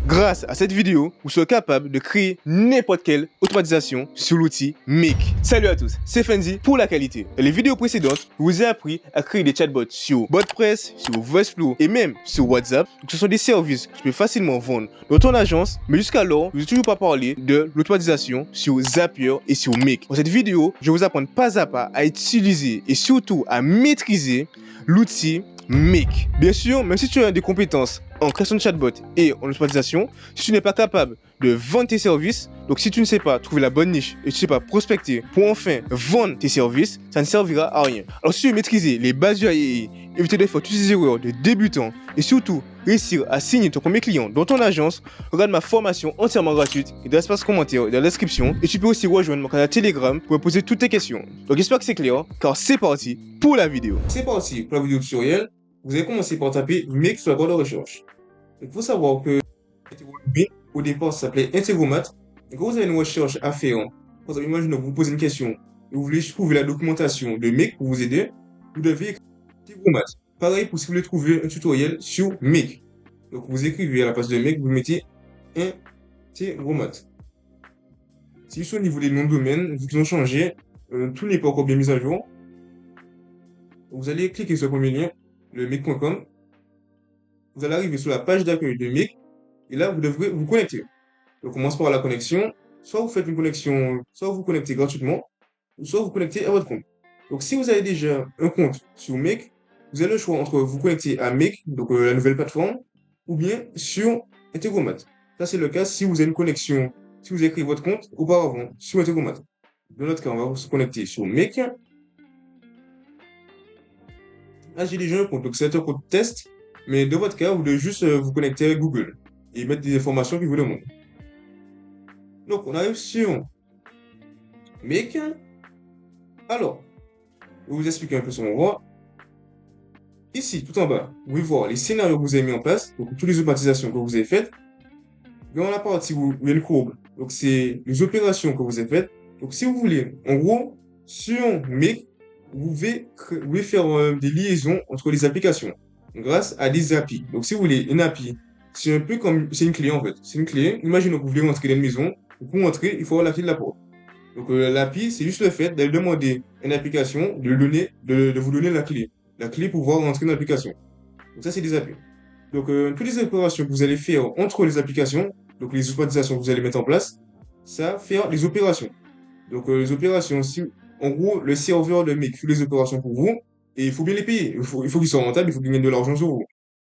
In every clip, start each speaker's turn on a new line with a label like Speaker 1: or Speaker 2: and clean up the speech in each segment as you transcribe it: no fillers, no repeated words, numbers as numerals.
Speaker 1: Grâce à cette vidéo, vous serez capable de créer n'importe quelle automatisation sur l'outil Make. Salut à tous, c'est Fenzi pour la qualité. Dans les vidéos précédentes, je vous ai appris à créer des chatbots sur WordPress, sur Voiceflow et même sur WhatsApp. Donc, ce sont des services que tu peux facilement vendre dans ton agence, mais jusqu'alors, je ne vous ai toujours pas parlé de l'automatisation sur Zapier et sur Make. Dans cette vidéo, je vais vous apprendre pas à pas à utiliser et surtout à maîtriser l'outil Make. Bien sûr, même si tu as des compétences en création de chatbot et en automatisation, si tu n'es pas capable de vendre tes services, donc si tu ne sais pas trouver la bonne niche et tu ne sais pas prospecter pour enfin vendre tes services, ça ne servira à rien. Alors si tu veux maîtriser les bases du AI, éviter de faire toutes ces erreurs de débutants et surtout réussir à signer ton premier client dans ton agence, regarde ma formation entièrement gratuite et dans l'espace commentaire et dans la description, et tu peux aussi rejoindre mon canal Telegram pour me poser toutes tes questions. Donc j'espère que c'est clair, car c'est parti pour la vidéo.
Speaker 2: C'est parti pour la vidéo tutoriel. Vous allez commencer par taper Make sur la barre de recherche. Il faut savoir que au départ, ça s'appelait Integromat. Et quand vous avez une recherche à faire, par exemple, imaginez que vous posez une question et vous voulez trouver la documentation de Make pour vous aider, vous devez écrire Integromat. Pareil pour si vous voulez trouver un tutoriel sur Make. Donc vous écrivez à la place de Make, vous mettez Integromat. Si sur au niveau des noms de domaine, vu qu'ils ont changé, tout n'est pas encore bien mis à jour. Vous allez cliquer sur le premier lien, le make.com. Vous allez arriver sur la page d'accueil de Make et là, vous devrez vous connecter. Donc, on commence par la connexion. Soit vous faites une connexion, soit vous connectez gratuitement, ou soit vous connectez à votre compte. Donc, si vous avez déjà un compte sur Make, vous avez le choix entre vous connecter à Make, donc la nouvelle plateforme, ou bien sur Integromat. Ça, c'est le cas si vous avez une connexion, si vous avez créé votre compte auparavant sur Integromat. Dans notre cas, on va se connecter sur Make. Là, j'ai déjà un compte, donc c'est un compte test. Mais dans votre cas, vous devez juste vous connecter avec Google et mettre des informations qu'il vous demande. Donc, on arrive sur Make. Alors, je vais vous expliquer un peu ce qu'on voit. Ici, tout en bas, vous pouvez voir les scénarios que vous avez mis en place, donc toutes les automatisations que vous avez faites. Dans la partie où il y a une courbe, donc c'est les opérations que vous avez faites. Donc, si vous voulez, en gros, sur Make, vous pouvez faire des liaisons entre les applications grâce à des API. Donc, si vous voulez une API, c'est un peu comme, c'est une clé en fait. C'est une clé. Imaginez que vous voulez rentrer dans une maison. Pour rentrer, il faut avoir la clé de la porte. Donc, l'API, c'est juste le fait d'aller demander à une application de vous donner la clé. La clé pour pouvoir rentrer dans l'application. Donc, ça, c'est des API. Donc, toutes les opérations que vous allez faire entre les applications, donc les automatisations que vous allez mettre en place, ça va faire les opérations. Donc, les opérations, si, en gros, le serveur de Make fait les opérations pour vous, et il faut bien les payer. Il faut qu'ils soient rentables, il faut qu'ils gagnent de l'argent sur vous.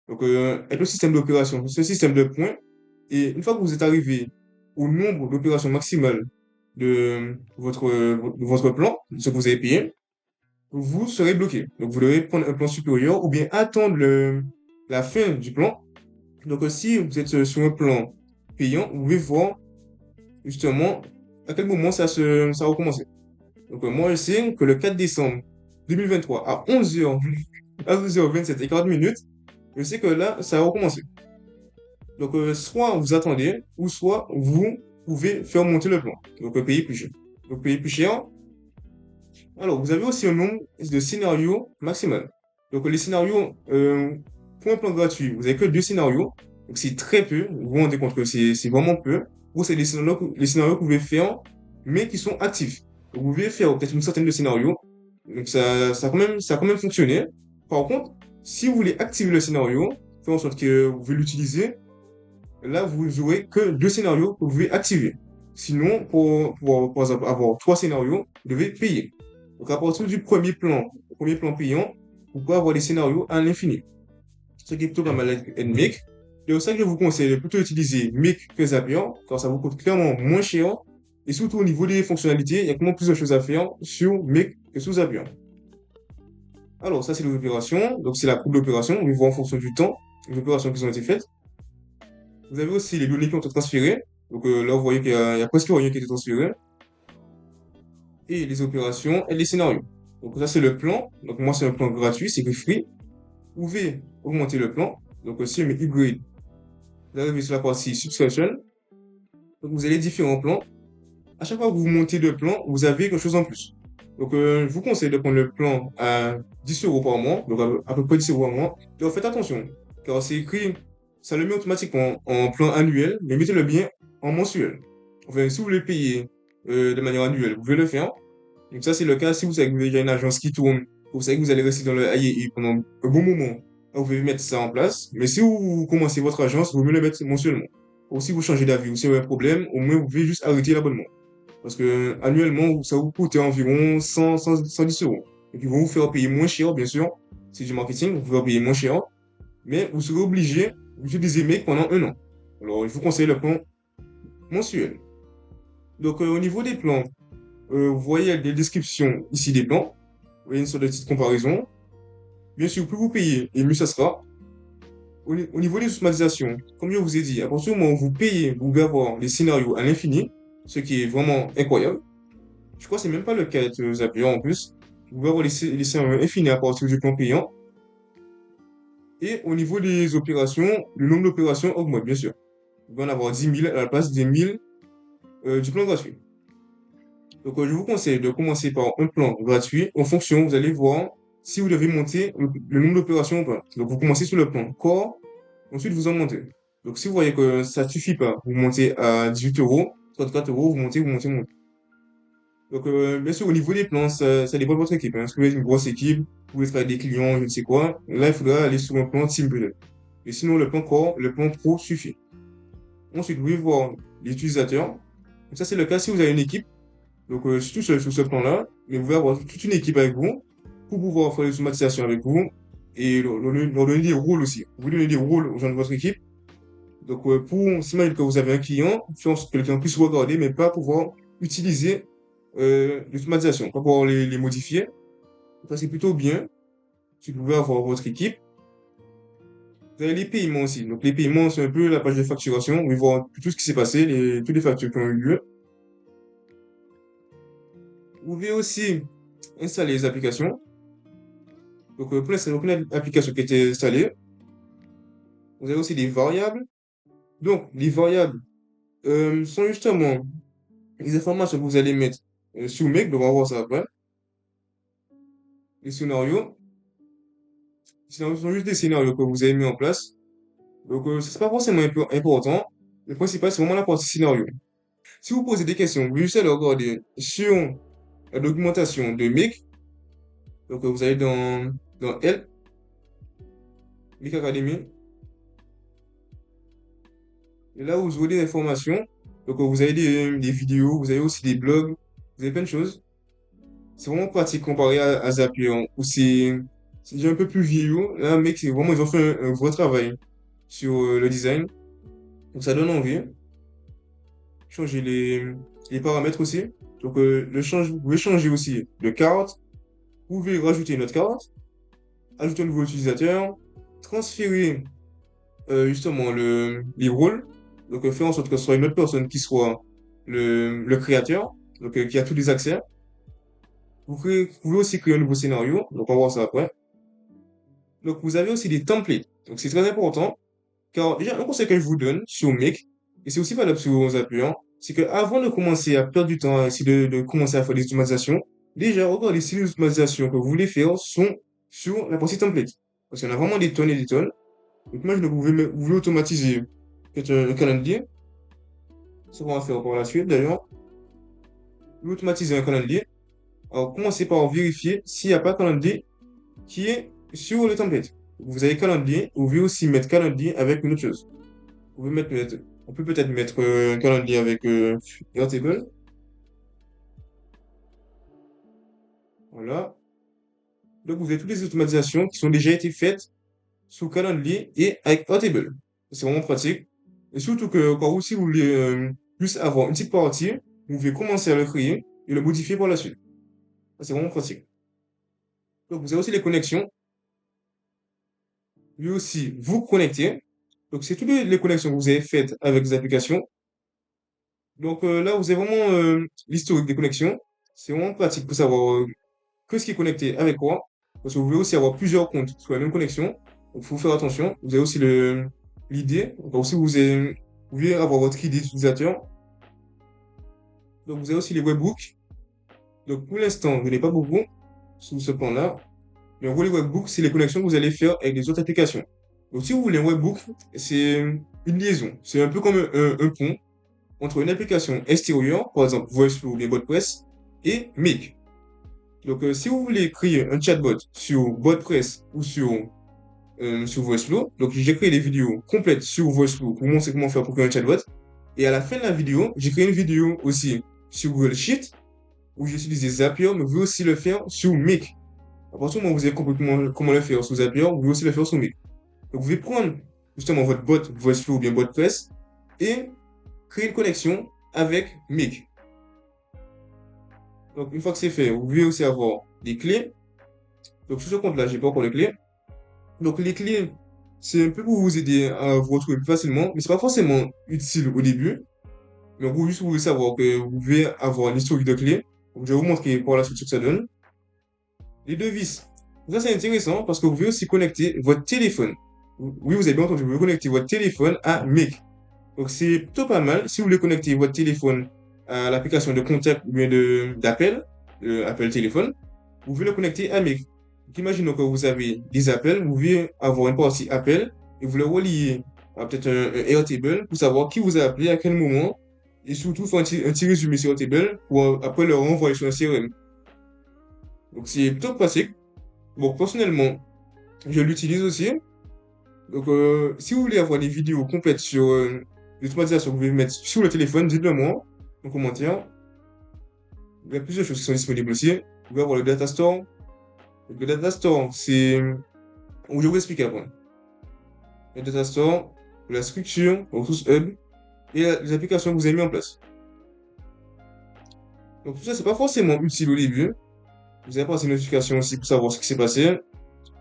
Speaker 2: Donc, avec le système d'opération, ce système de points, et une fois que vous êtes arrivé au nombre d'opérations maximales de votre plan, ce que vous avez payé, vous serez bloqué. Donc, vous devez prendre un plan supérieur ou bien attendre la fin du plan. Donc, si vous êtes sur un plan payant, vous pouvez voir justement à quel moment ça va recommencer. Donc, moi, je sais que le 4 décembre 2023 à 11h, à 12h27 et 40 minutes, je sais que là, ça va recommencer. Donc, soit vous attendez, ou soit vous pouvez faire monter le plan. Donc, payer plus cher. Donc, payer plus cher. Alors, vous avez aussi un nombre de scénarios maximal. Donc, les scénarios, pour un plan gratuit, vous n'avez que 2 scénarios. Donc, c'est très peu. Vous vous rendez compte que c'est vraiment peu. Ou c'est les scénarios que vous pouvez faire, mais qui sont actifs. Donc, vous pouvez faire peut-être une centaine de scénarios. Donc, ça a quand même fonctionné. Par contre, si vous voulez activer le scénario, faire en sorte que vous pouvez l'utiliser, là, vous n'aurez que 2 scénarios que vous pouvez activer. Sinon, pour exemple, avoir 3 scénarios, vous devez payer. Donc, à partir du premier plan payant, vous pouvez avoir des scénarios à l'infini. Ce qui est plutôt pas mal avec Make. C'est pour ça que je vous conseille de plutôt utiliser Make que Zapier, car ça vous coûte clairement moins cher. Et surtout au niveau des fonctionnalités, il y a vraiment plus de choses à faire sur Make que sur Zapier. Alors, ça, c'est les opérations. Donc, c'est la courbe d'opération. On voit en fonction du temps, les opérations qui ont été faites. Vous avez aussi les données qui ont été transférées. Donc, là, vous voyez qu'il y a presque rien qui a été transféré. Et les opérations et les scénarios. Donc, ça, c'est le plan. Donc, moi, c'est un plan gratuit, c'est free. Vous pouvez augmenter le plan. Donc, si on met upgrade, vous arrivez sur la partie subscription. Donc, vous avez différents plans. À chaque fois que vous montez de plan, vous avez quelque chose en plus. Donc, je vous conseille de prendre le plan à 10 € par mois, donc à peu près 10 € par mois. Et faites attention, car c'est écrit ça le met automatiquement en plan annuel, mais mettez-le bien en mensuel. Enfin, si vous voulez payer de manière annuelle, vous pouvez le faire. Donc ça, c'est le cas si vous savez que vous avez déjà une agence qui tourne, vous savez que vous allez rester dans le AII pendant un bon moment. Vous pouvez mettre ça en place. Mais si vous commencez votre agence, vous pouvez le mettre mensuellement. Ou si vous changez d'avis ou si vous avez un problème, au moins vous pouvez juste arrêter l'abonnement. Parce que annuellement, ça vous coûte environ 110 euros. Et puis, ils vont vous faire payer moins cher, bien sûr. C'est du marketing, vous pouvez payer moins cher. Mais vous serez obligé d'utiliser Make pendant un an. Alors, je vous conseille le plan mensuel. Donc, au niveau des plans, vous voyez les descriptions ici des plans. Vous voyez une sorte de petite comparaison. Bien sûr, plus vous payez, et mieux ça sera. Au niveau des automatisations, comme je vous ai dit, à partir du moment où vous payez, vous pouvez avoir les scénarios à l'infini, ce qui est vraiment incroyable. Je crois que c'est même pas le cas de Zapier en plus. Vous pouvez avoir les scénarios infinis à partir du plan payant. Et au niveau des opérations, le nombre d'opérations augmente, bien sûr. Vous pouvez en avoir 10 000 à la place des 1000 du plan gratuit. Donc, je vous conseille de commencer par un plan gratuit. En fonction, vous allez voir si vous devez monter le nombre d'opérations ou pas. Donc, vous commencez sur le plan corps, ensuite vous en montez. Donc, si vous voyez que ça ne suffit pas, vous montez à 18 euros, 34 euros, vous montez. Donc, bien sûr, au niveau des plans, ça dépend de votre équipe, hein. Si vous êtes une grosse équipe, vous pouvez travailler avec des clients, je ne sais quoi. Là, il faudra aller sur un plan team peut-être. Et sinon, le plan corps, le plan pro suffit. Ensuite, vous pouvez voir les utilisateurs. Donc, ça, c'est le cas si vous avez une équipe. Donc, je suis tout seul sur ce plan-là, mais vous pouvez avoir toute une équipe avec vous pour pouvoir faire les automatisations avec vous et leur donner des rôles aussi. Vous donnez des rôles aux gens de votre équipe. Donc, pour s'imaginer que vous avez un client, faire en sorte que le client puisse regarder, mais pas pouvoir utiliser l'automatisation, pas pouvoir les modifier. Ça, c'est plutôt bien. Si vous pouvez avoir votre équipe. Vous avez les paiements aussi. Donc, les paiements, c'est un peu la page de facturation. Vous pouvez voir tout ce qui s'est passé, toutes les factures qui ont eu lieu. Vous pouvez aussi installer les applications. Donc, pour l'instant, aucune application qui a été installée. Vous avez aussi des variables. Donc, les variables sont justement les informations que vous allez mettre sur Make. Donc, on va voir ça après. Les scénarios. Les scénarios sont juste des scénarios que vous avez mis en place. Donc, ce n'est pas forcément important. Le principal, c'est vraiment la partie scénario. Si vous posez des questions, vous pouvez juste aller regarder sur la documentation de Make. Donc, vous allez dans Help, Make Academy. Et là, vous aurez des informations. Donc, vous avez des vidéos, vous avez aussi des blogs, vous avez plein de choses. C'est vraiment pratique comparé à Zapier, hein, où c'est déjà un peu plus vieillot. Là, mec, c'est vraiment, ils ont fait un vrai travail sur le design. Donc, ça donne envie. Changer les paramètres aussi. Donc, vous pouvez changer aussi de carte. Vous pouvez rajouter une autre carte, ajouter un nouveau utilisateur, transférer justement les rôles. Donc, faire en sorte que ce soit une autre personne qui soit le créateur, donc qui a tous les accès. Vous pouvez aussi créer un nouveau scénario, donc on va voir ça après. Donc, vous avez aussi des templates. Donc, c'est très important, car déjà, un conseil que je vous donne sur Make, et c'est aussi valable sur Zapier, hein, c'est qu'avant de commencer à perdre du temps, à essayer de commencer à faire des automatisations, déjà, regardez si les automatisations que vous voulez faire sont sur la partie template. Parce qu'il y en a vraiment des tonnes et des tonnes. Donc, moi, vous voulez automatiser peut-être un calendrier. C'est ce qu'on va faire par la suite, d'ailleurs. Vous voulez automatiser un calendrier. Alors, commencez par vérifier s'il n'y a pas de calendrier qui est sur le template. Vous avez calendrier, vous pouvez aussi mettre calendrier avec une autre chose. On peut peut-être mettre un calendrier avec Airtable. Voilà. Donc, vous avez toutes les automatisations qui sont déjà été faites sous calendrier et avec Airtable. C'est vraiment pratique. Et surtout que quand vous, si vous voulez juste avoir une petite partie, vous pouvez commencer à le créer et le modifier par la suite. C'est vraiment pratique. Donc, vous avez aussi les connexions. Lui aussi, vous connecter. Donc, c'est toutes les connexions que vous avez faites avec des applications. Donc, là, vous avez vraiment l'historique des connexions. C'est vraiment pratique pour savoir que ce qui est connecté avec quoi. Parce que vous pouvez aussi avoir plusieurs comptes sur la même connexion. Donc, il faut faire attention. Vous avez aussi l'idée. Donc, aussi, vous pouvez avoir votre ID d'utilisateur. Donc, vous avez aussi les webhooks. Donc, pour l'instant, je n'ai pas beaucoup sur ce plan-là. Mais en gros, les webhooks, c'est les connexions que vous allez faire avec les autres applications. Donc, si vous voulez un webbook, c'est une liaison. C'est un peu comme un pont entre une application extérieure, par exemple VoiceFlow ou bien WordPress, et Make. Donc, si vous voulez créer un chatbot sur WordPress ou sur VoiceFlow, donc j'ai créé des vidéos complètes sur VoiceFlow pour vous montrer comment faire pour créer un chatbot. Et à la fin de la vidéo, j'ai créé une vidéo aussi sur Google Sheet où j'utilise Zapier, mais vous pouvez aussi le faire sur Make. À partir du moment où vous avez compris comment le faire sur Zapier, vous pouvez aussi le faire sur Make. Donc, vous pouvez prendre justement votre bot VoiceFlow ou bien WordPress et créer une connexion avec Make. Donc, une fois que c'est fait, vous pouvez aussi avoir des clés. Donc, sur ce compte-là, j'ai pas encore les clés. Donc, les clés, c'est un peu pour vous aider à vous retrouver plus facilement, mais c'est pas forcément utile au début. Mais en gros, juste pour vous savoir que vous pouvez avoir l'historique de clés. Donc, je vais vous montrer par la suite ce que ça donne. Les devises. Ça, c'est intéressant parce que vous pouvez aussi connecter votre téléphone. Oui, vous avez bien entendu, vous pouvez connecter votre téléphone à Make. Donc, c'est plutôt pas mal. Si vous voulez connecter votre téléphone à l'application de contact ou bien d'appel, appel téléphone, vous pouvez le connecter à Make. Donc, imaginons que vous avez des appels, vous pouvez avoir une partie appel et vous le reliez à peut-être un Airtable pour savoir qui vous a appelé, à quel moment, et surtout faire un petit résumé sur Airtable pour après le renvoyer sur un CRM. Donc, c'est plutôt pratique. Bon, personnellement, je l'utilise aussi. Donc, si vous voulez avoir des vidéos complètes sur l'automatisation que vous pouvez mettre sur le téléphone, dites-le moi en commentaire. Il y a plusieurs choses qui sont disponibles aussi. Vous pouvez avoir le Data Store. Le Data Store, c'est... Je vais vous expliquer après. Le Data Store, la structure, le Ressources Hub et les applications que vous avez mis en place. Donc, tout ça, c'est pas forcément utile au début. Vous avez passé une notification aussi pour savoir ce qui s'est passé.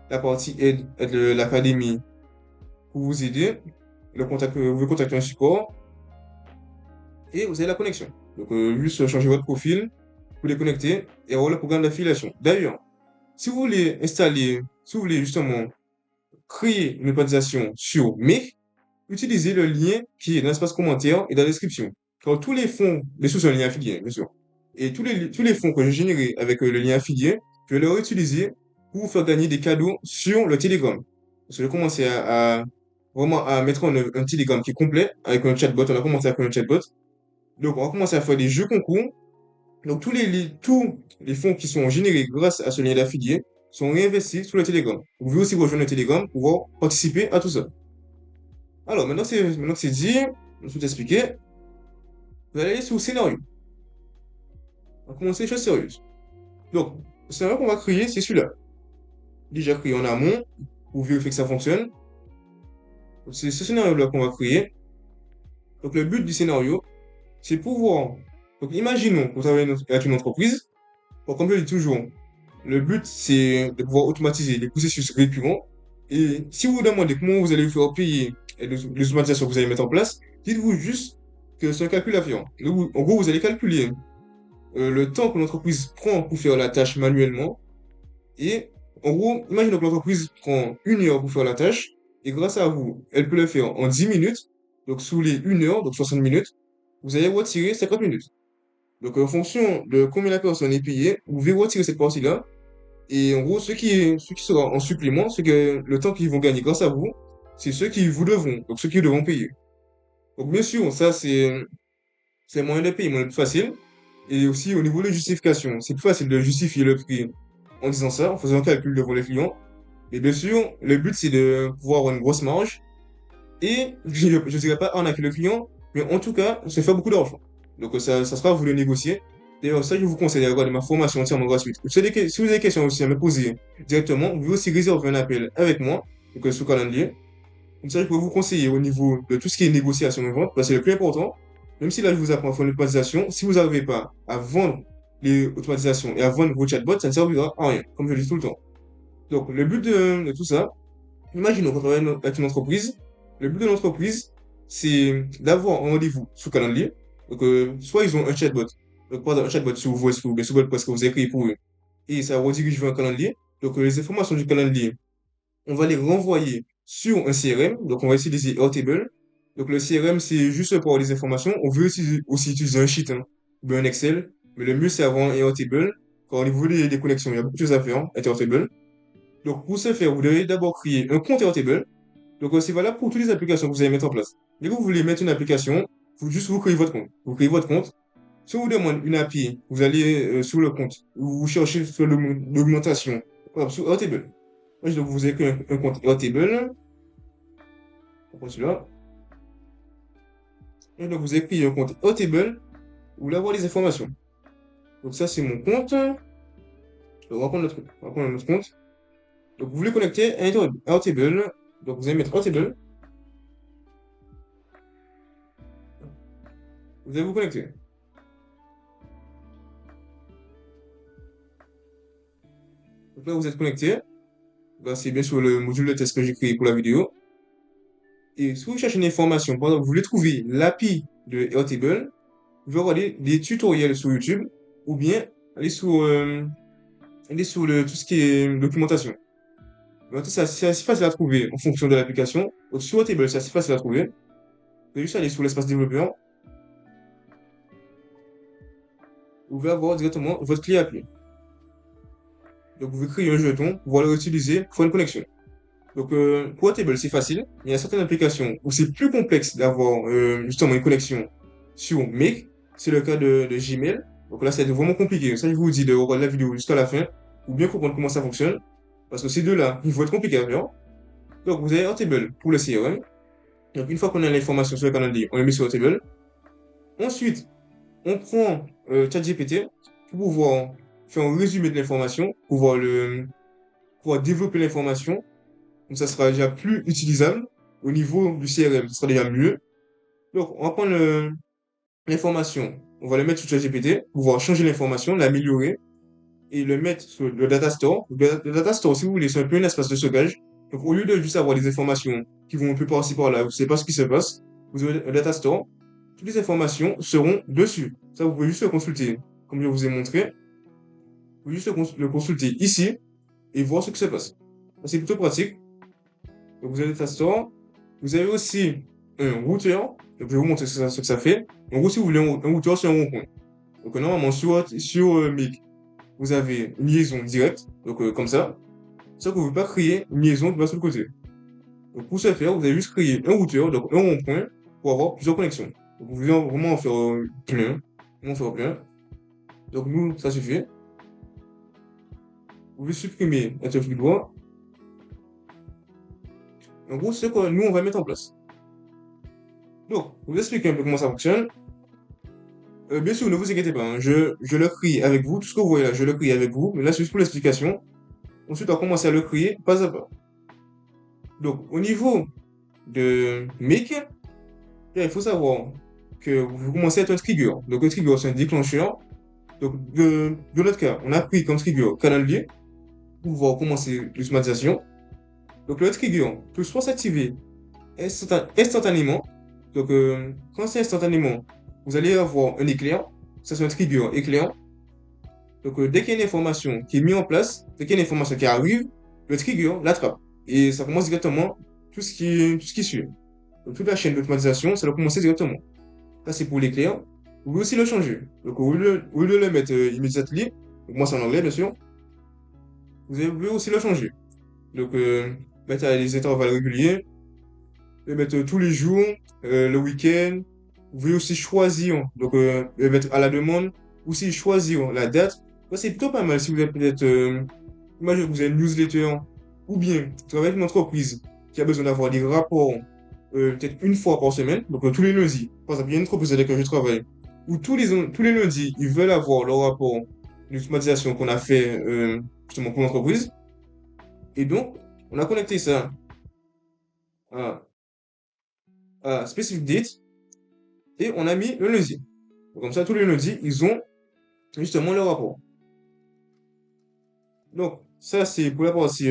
Speaker 2: La partie aide, l'académie pour vous aider. Le contact, vous pouvez contacter un support. Et vous avez la connexion. Donc, juste changer votre profil, vous les connecter et avoir le programme d'affiliation. D'ailleurs, si vous voulez installer, si vous voulez justement créer une automatisation sur Make, utilisez le lien qui est dans l'espace commentaire et dans la description. Car tous les fonds, bien sûr, c'est un lien affilié, bien sûr. Et tous les fonds que j'ai générés avec le lien affilié, je vais les réutiliser pour vous faire gagner des cadeaux sur le Telegram. Parce que j'ai commencé vraiment à mettre un Telegram qui est complet avec un chatbot. On a commencé avec un chatbot. Donc, on va commencer à faire des jeux concours. Donc, tous les fonds qui sont générés grâce à ce lien d'affilié sont réinvestis sur le Telegram. Vous pouvez aussi rejoindre le Telegram pour pouvoir participer à tout ça. Alors, maintenant que c'est dit, je vais tout expliquer. Vous allez aller sur le scénario. On va commencer les choses sérieuses. Donc, le scénario qu'on va créer, c'est celui-là. Déjà créé en amont pour vérifier que ça fonctionne. C'est ce scénario-là qu'on va créer. Donc, le but du scénario, c'est pouvoir. Donc, imaginons que vous travaillez avec une entreprise. Donc, comme je le dis toujours, le but, c'est de pouvoir automatiser les processus récurrents. Et si vous vous demandez comment vous allez faire payer les automatisations que vous allez mettre en place, dites-vous juste que c'est un calcul à faire. En gros, vous allez calculer le temps que l'entreprise prend pour faire la tâche manuellement. Et en gros, imaginons que l'entreprise prend 1 heure pour faire la tâche. Et grâce à vous, elle peut le faire en 10 minutes. Donc, sous les 1 heure, donc 60 minutes, vous allez retirer 50 minutes. Donc, en fonction de combien la personne est payée, vous pouvez retirer cette partie-là. Et en gros, ce qui sera en supplément, c'est que le temps qu'ils vont gagner grâce à vous, c'est ceux qui vous devront, donc ceux qui devront payer. Donc, bien sûr, ça, c'est moyen de payer, moyen plus facile. Et aussi, au niveau de justification, c'est plus facile de justifier le prix en disant ça, en faisant un calcul devant les clients. Et bien sûr, le but, c'est de pouvoir avoir une grosse marge. Et je ne dirais pas arnaquer le client, mais en tout cas, se faire beaucoup d'argent. Donc, ça sera à vous de négocier. D'ailleurs, ça, je vous conseille de regarder ma formation entièrement gratuite. Si vous avez des questions aussi à me poser directement, vous pouvez aussi réserver un appel avec moi, donc sous calendrier. Comme ça, je peux vous conseiller au niveau de tout ce qui est négociation et vente, parce que c'est le plus important. Même si là, je vous apprends à faire une automatisation, si vous n'arrivez pas à vendre les automatisations et à vendre vos chatbots, ça ne servira à rien, comme je le dis tout le temps. Donc, le but de tout ça, imaginons qu'on travaille avec une entreprise. Le but de l'entreprise, c'est d'avoir un rendez-vous sous calendrier. Donc, soit ils ont un chatbot, donc par exemple, un chatbot sur Voice ou bien sur WordPress que vous avez créé pour eux, et ça redirige vers un calendrier. Donc, les informations du calendrier, on va les renvoyer sur un CRM. Donc, on va utiliser Airtable. Donc, le CRM, c'est juste pour les informations. On veut aussi utiliser un sheet, hein, ou bien un Excel. Mais le mieux, c'est avoir un Airtable. Quand au niveau des connexions, il y a beaucoup de choses à faire avec Airtable. Donc, pour ce faire, vous devez d'abord créer un compte Airtable. Donc, c'est valable pour toutes les applications que vous allez mettre en place. Dès que vous voulez mettre une application, vous créez votre compte. Vous créez votre compte. Si on vous demande une API, vous allez sur le compte, vous cherchez sur l'augmentation, par exemple, sur Airtable. Donc, vous avez créé un compte Airtable. On prend celui-là. Et donc, vous avez créé un compte Airtable. Vous voulez avoir les informations. Donc, ça, c'est mon compte. Donc, on va prendre notre compte. Donc, vous voulez connecter à Airtable. Donc, vous allez mettre Airtable. Vous allez vous connecter. Donc là, vous êtes connecté. Là, c'est bien sûr le module de test que j'ai créé pour la vidéo. Et si vous cherchez une information, par exemple, vous voulez trouver l'API de Airtable, vous pouvez regarder des tutoriels sur YouTube ou bien aller sur tout ce qui est documentation. Donc, c'est assez facile à trouver en fonction de l'application. Donc, sur Airtable, c'est assez facile à trouver. Vous pouvez juste aller sur l'espace développeur. Vous pouvez avoir directement votre clé API. Donc, vous créez un jeton, vous allez l'utiliser pour une connexion. Donc, pour Airtable, c'est facile. Il y a certaines applications où c'est plus complexe d'avoir justement une connexion sur Make. C'est le cas de Gmail. Donc là, c'est vraiment compliqué. Ça, je vous dis de regarder la vidéo jusqu'à la fin pour bien comprendre comment ça fonctionne. Parce que ces deux-là, ils vont être compliqués à faire. Donc, vous avez Airtable pour le CRM. Donc, une fois qu'on a l'information sur le calendrier, on le met sur Airtable. Ensuite, on prend ChatGPT pour pouvoir faire un résumé de l'information, pouvoir développer l'information. Donc, ça sera déjà plus utilisable. Au niveau du CRM, ça sera déjà mieux. Donc, on va prendre l'information. On va le mettre sur ChatGPT, pouvoir changer l'information, l'améliorer et le mettre sur le data store. Le data store, si vous voulez, c'est un peu un espace de stockage. Donc, au lieu de juste avoir des informations qui vont un peu par-ci par-là, vous ne savez pas ce qui se passe, vous avez un data store. Toutes les informations seront dessus. Ça, vous pouvez juste le consulter, comme je vous ai montré. Vous pouvez juste le consulter ici et voir ce qui se passe. C'est plutôt pratique. Donc, vous avez le data store. Vous avez aussi un routeur. Donc, je vais vous montrer ce que ça fait. En gros, si vous voulez un routeur, c'est un rond-point. Donc, normalement, sur Mic, vous avez une liaison directe. Donc, comme ça. Sauf que vous ne pouvez pas créer une liaison qui va sur le côté. Donc, pour ce faire, vous allez juste créer un routeur, donc un rond-point, pour avoir plusieurs connexions. Donc, vous pouvez vraiment en faire plein. Vraiment en faire plein. Donc, nous, ça suffit. Vous pouvez supprimer un truc du doigt. En gros, c'est ce que nous, on va mettre en place. Donc, pour vous expliquer un peu comment ça fonctionne. Bien sûr, ne vous inquiétez pas, hein, je le crée avec vous. Tout ce que vous voyez là, je le crée avec vous. Mais là, c'est juste pour l'explication. Ensuite, on va commencer à le créer pas à pas. Donc, au niveau de Make, il faut savoir que vous commencez à être un trigger. Donc, un trigger, c'est un déclencheur. Donc, de notre cas, on a pris comme trigger calendrier pour pouvoir commencer l'automatisation. Donc, le trigger peut soit s'activer instantanément. Donc, quand c'est instantanément, vous allez avoir un éclair. Ça, c'est un trigger éclair. Donc, dès qu'il y a une information qui est mise en place, dès qu'il y a une information qui arrive, le trigger l'attrape. Et ça commence directement tout ce qui suit. Donc, toute la chaîne d'automatisation, ça doit commencer directement. Ça, c'est pour l'éclair. Vous pouvez aussi le changer. Donc, au lieu de le mettre immédiatement, donc moi, c'est en anglais, bien sûr, vous pouvez aussi le changer. Donc, mettre à des intervalles réguliers, le mettre tous les jours, le week-end. Vous pouvez aussi choisir, donc, le mettre à la demande, aussi choisir la date. Ça, c'est plutôt pas mal si vous êtes peut-être, imagine que vous avez une newsletter, ou bien, vous travaillez avec une entreprise qui a besoin d'avoir des rapports peut-être une fois par semaine, donc tous les lundis. Par exemple, il y a une entreprise avec laquelle je travaille, où tous les lundis, ils veulent avoir leur rapport d'automatisation qu'on a fait justement pour l'entreprise. Et donc, on a connecté ça à, à Specific Date et on a mis le lundi. Donc, comme ça, tous les lundis, ils ont justement leur rapport. Donc, ça, c'est pour la partie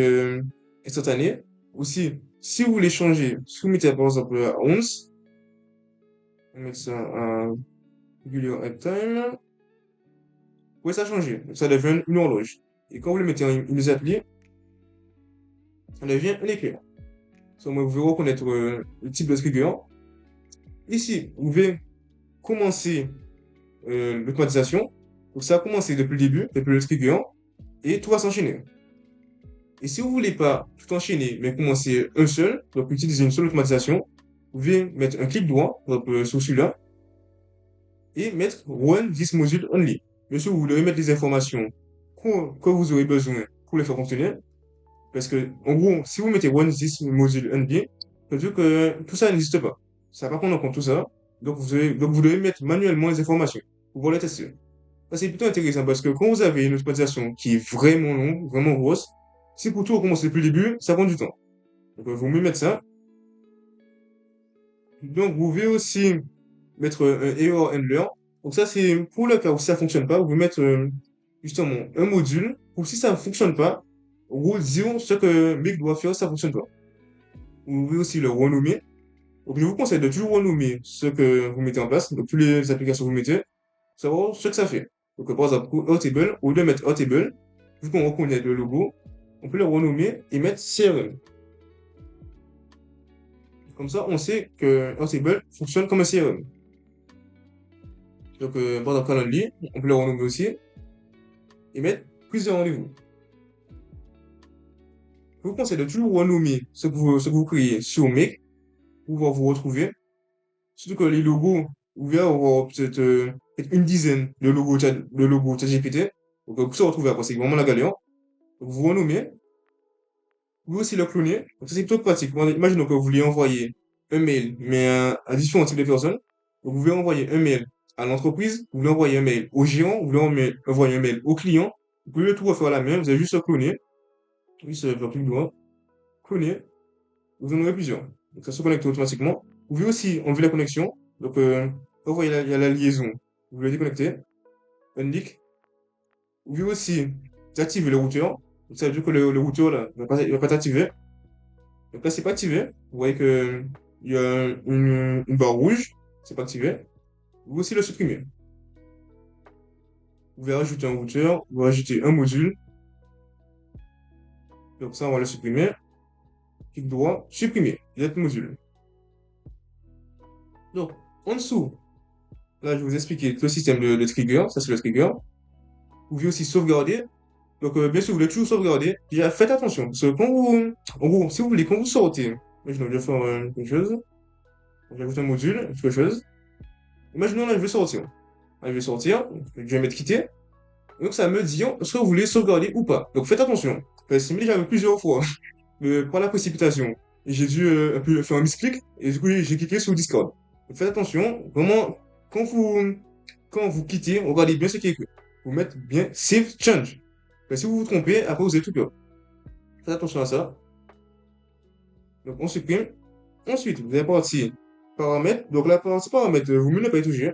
Speaker 2: instantanée. Aussi, si vous voulez changer, si vous mettez par exemple à 11, on va mettre ça à Regular App Time. Vous pouvez ça changer. Donc, ça devient une horloge. Et quand vous le mettez en immediately, ça devient un éclair. Donc, vous pouvez reconnaître le type de trigger. Ici, vous pouvez commencer l'automatisation. Donc, ça a commencé depuis le début, depuis le trigger, et tout va s'enchaîner. Et si vous voulez pas tout enchaîner, mais commencer un seul, donc utiliser une seule automatisation, vous pouvez mettre un clic droit donc, sur celui-là et mettre Run this module only. Bien sûr, vous devez mettre les informations que vous aurez besoin pour les faire fonctionner. Parce que, en gros, si vous mettez Run this module only, ça veut dire que tout ça n'existe pas. Ça va pas prendre en compte tout ça. Donc vous devez mettre manuellement les informations pour pouvoir les tester. Ça, c'est plutôt intéressant parce que quand vous avez une automatisation qui est vraiment longue, vraiment grosse, si pour tout recommencer depuis le début, ça prend du temps. Donc, il vaut mieux mettre ça. Donc, vous pouvez aussi mettre un error handler. Donc, ça, c'est pour le cas où ça fonctionne pas, vous pouvez mettre justement un module pour si ça ne fonctionne pas, en gros, disons ce que Make doit faire, ça fonctionne pas. Vous pouvez aussi le renommer. Donc, je vous conseille de toujours renommer ce que vous mettez en place, donc toutes les applications que vous mettez, savoir ce que ça fait. Donc, par exemple, pour Airtable, au lieu de mettre Airtable, vu qu'on reconnaît le logo, on peut le renommer et mettre CRM. Comme ça, on sait que Airtable fonctionne comme un CRM. Donc, par exemple, Calendly, on peut le renommer aussi et mettre plusieurs rendez-vous. Je vous conseille de toujours renommer ce que vous créez sur Make pour pouvoir vous retrouver. Surtout que les logos, vous verrez avoir peut-être une dizaine de logos ChatGPT. Donc, pour se retrouver après, c'est vraiment la galère. Donc, vous renommez, vous aussi le cloner. Donc, ça, c'est plutôt pratique. Imaginons que vous voulez envoyer un mail, mais à différents types de personnes. Donc, vous voulez envoyer un mail à l'entreprise, vous voulez envoyer un mail au gérant, vous voulez envoyer un mail au client. Vous pouvez tout refaire la même, vous avez juste à cloner. Juste faire clic droit, cloner, vous en aurez plusieurs. Donc, ça se connecte automatiquement. Vous pouvez aussi enlever la connexion. Donc, vous voyez, il y a la liaison. Vous voulez déconnecter. Indique. Vous pouvez aussi activer le routeur. Donc, ça veut dire que le routeur, là, il va pas t'activer. Donc là, c'est pas activé. Vous voyez que il y a une barre rouge. C'est pas activé. Vous pouvez aussi le supprimer. Vous pouvez rajouter un routeur. Vous pouvez rajouter un module. Donc ça, on va le supprimer. Clic droit, supprimer. Il y a le module. Donc, en dessous, là, je vais vous expliquer le système de trigger. Ça, c'est le trigger. Vous pouvez aussi sauvegarder. Donc, bien sûr, vous voulez toujours sauvegarder. Déjà, faites attention. Parce que quand vous, en gros, si vous voulez, quand vous sortez, je vais faire quelque chose. J'ajoute un module, quelque chose. Imaginons là, je vais sortir. Là, je vais sortir. Je vais mettre quitter. Donc, ça me dit est-ce que vous voulez sauvegarder ou pas. Donc, faites attention. Parce que j'avais plusieurs fois, par la précipitation, j'ai dû un peu faire un misclick. Et du coup, j'ai cliqué sur Discord. Donc, faites attention. Vraiment, quand vous, quand vous quittez, regardez bien ce qui est écrit. Vous mettez bien Save Change. Parce que si vous vous trompez, après vous avez tout perdu. Faites attention à ça. Donc on supprime. Ensuite, vous allez partir paramètres. Donc la partie paramètres, vous ne pas y toucher.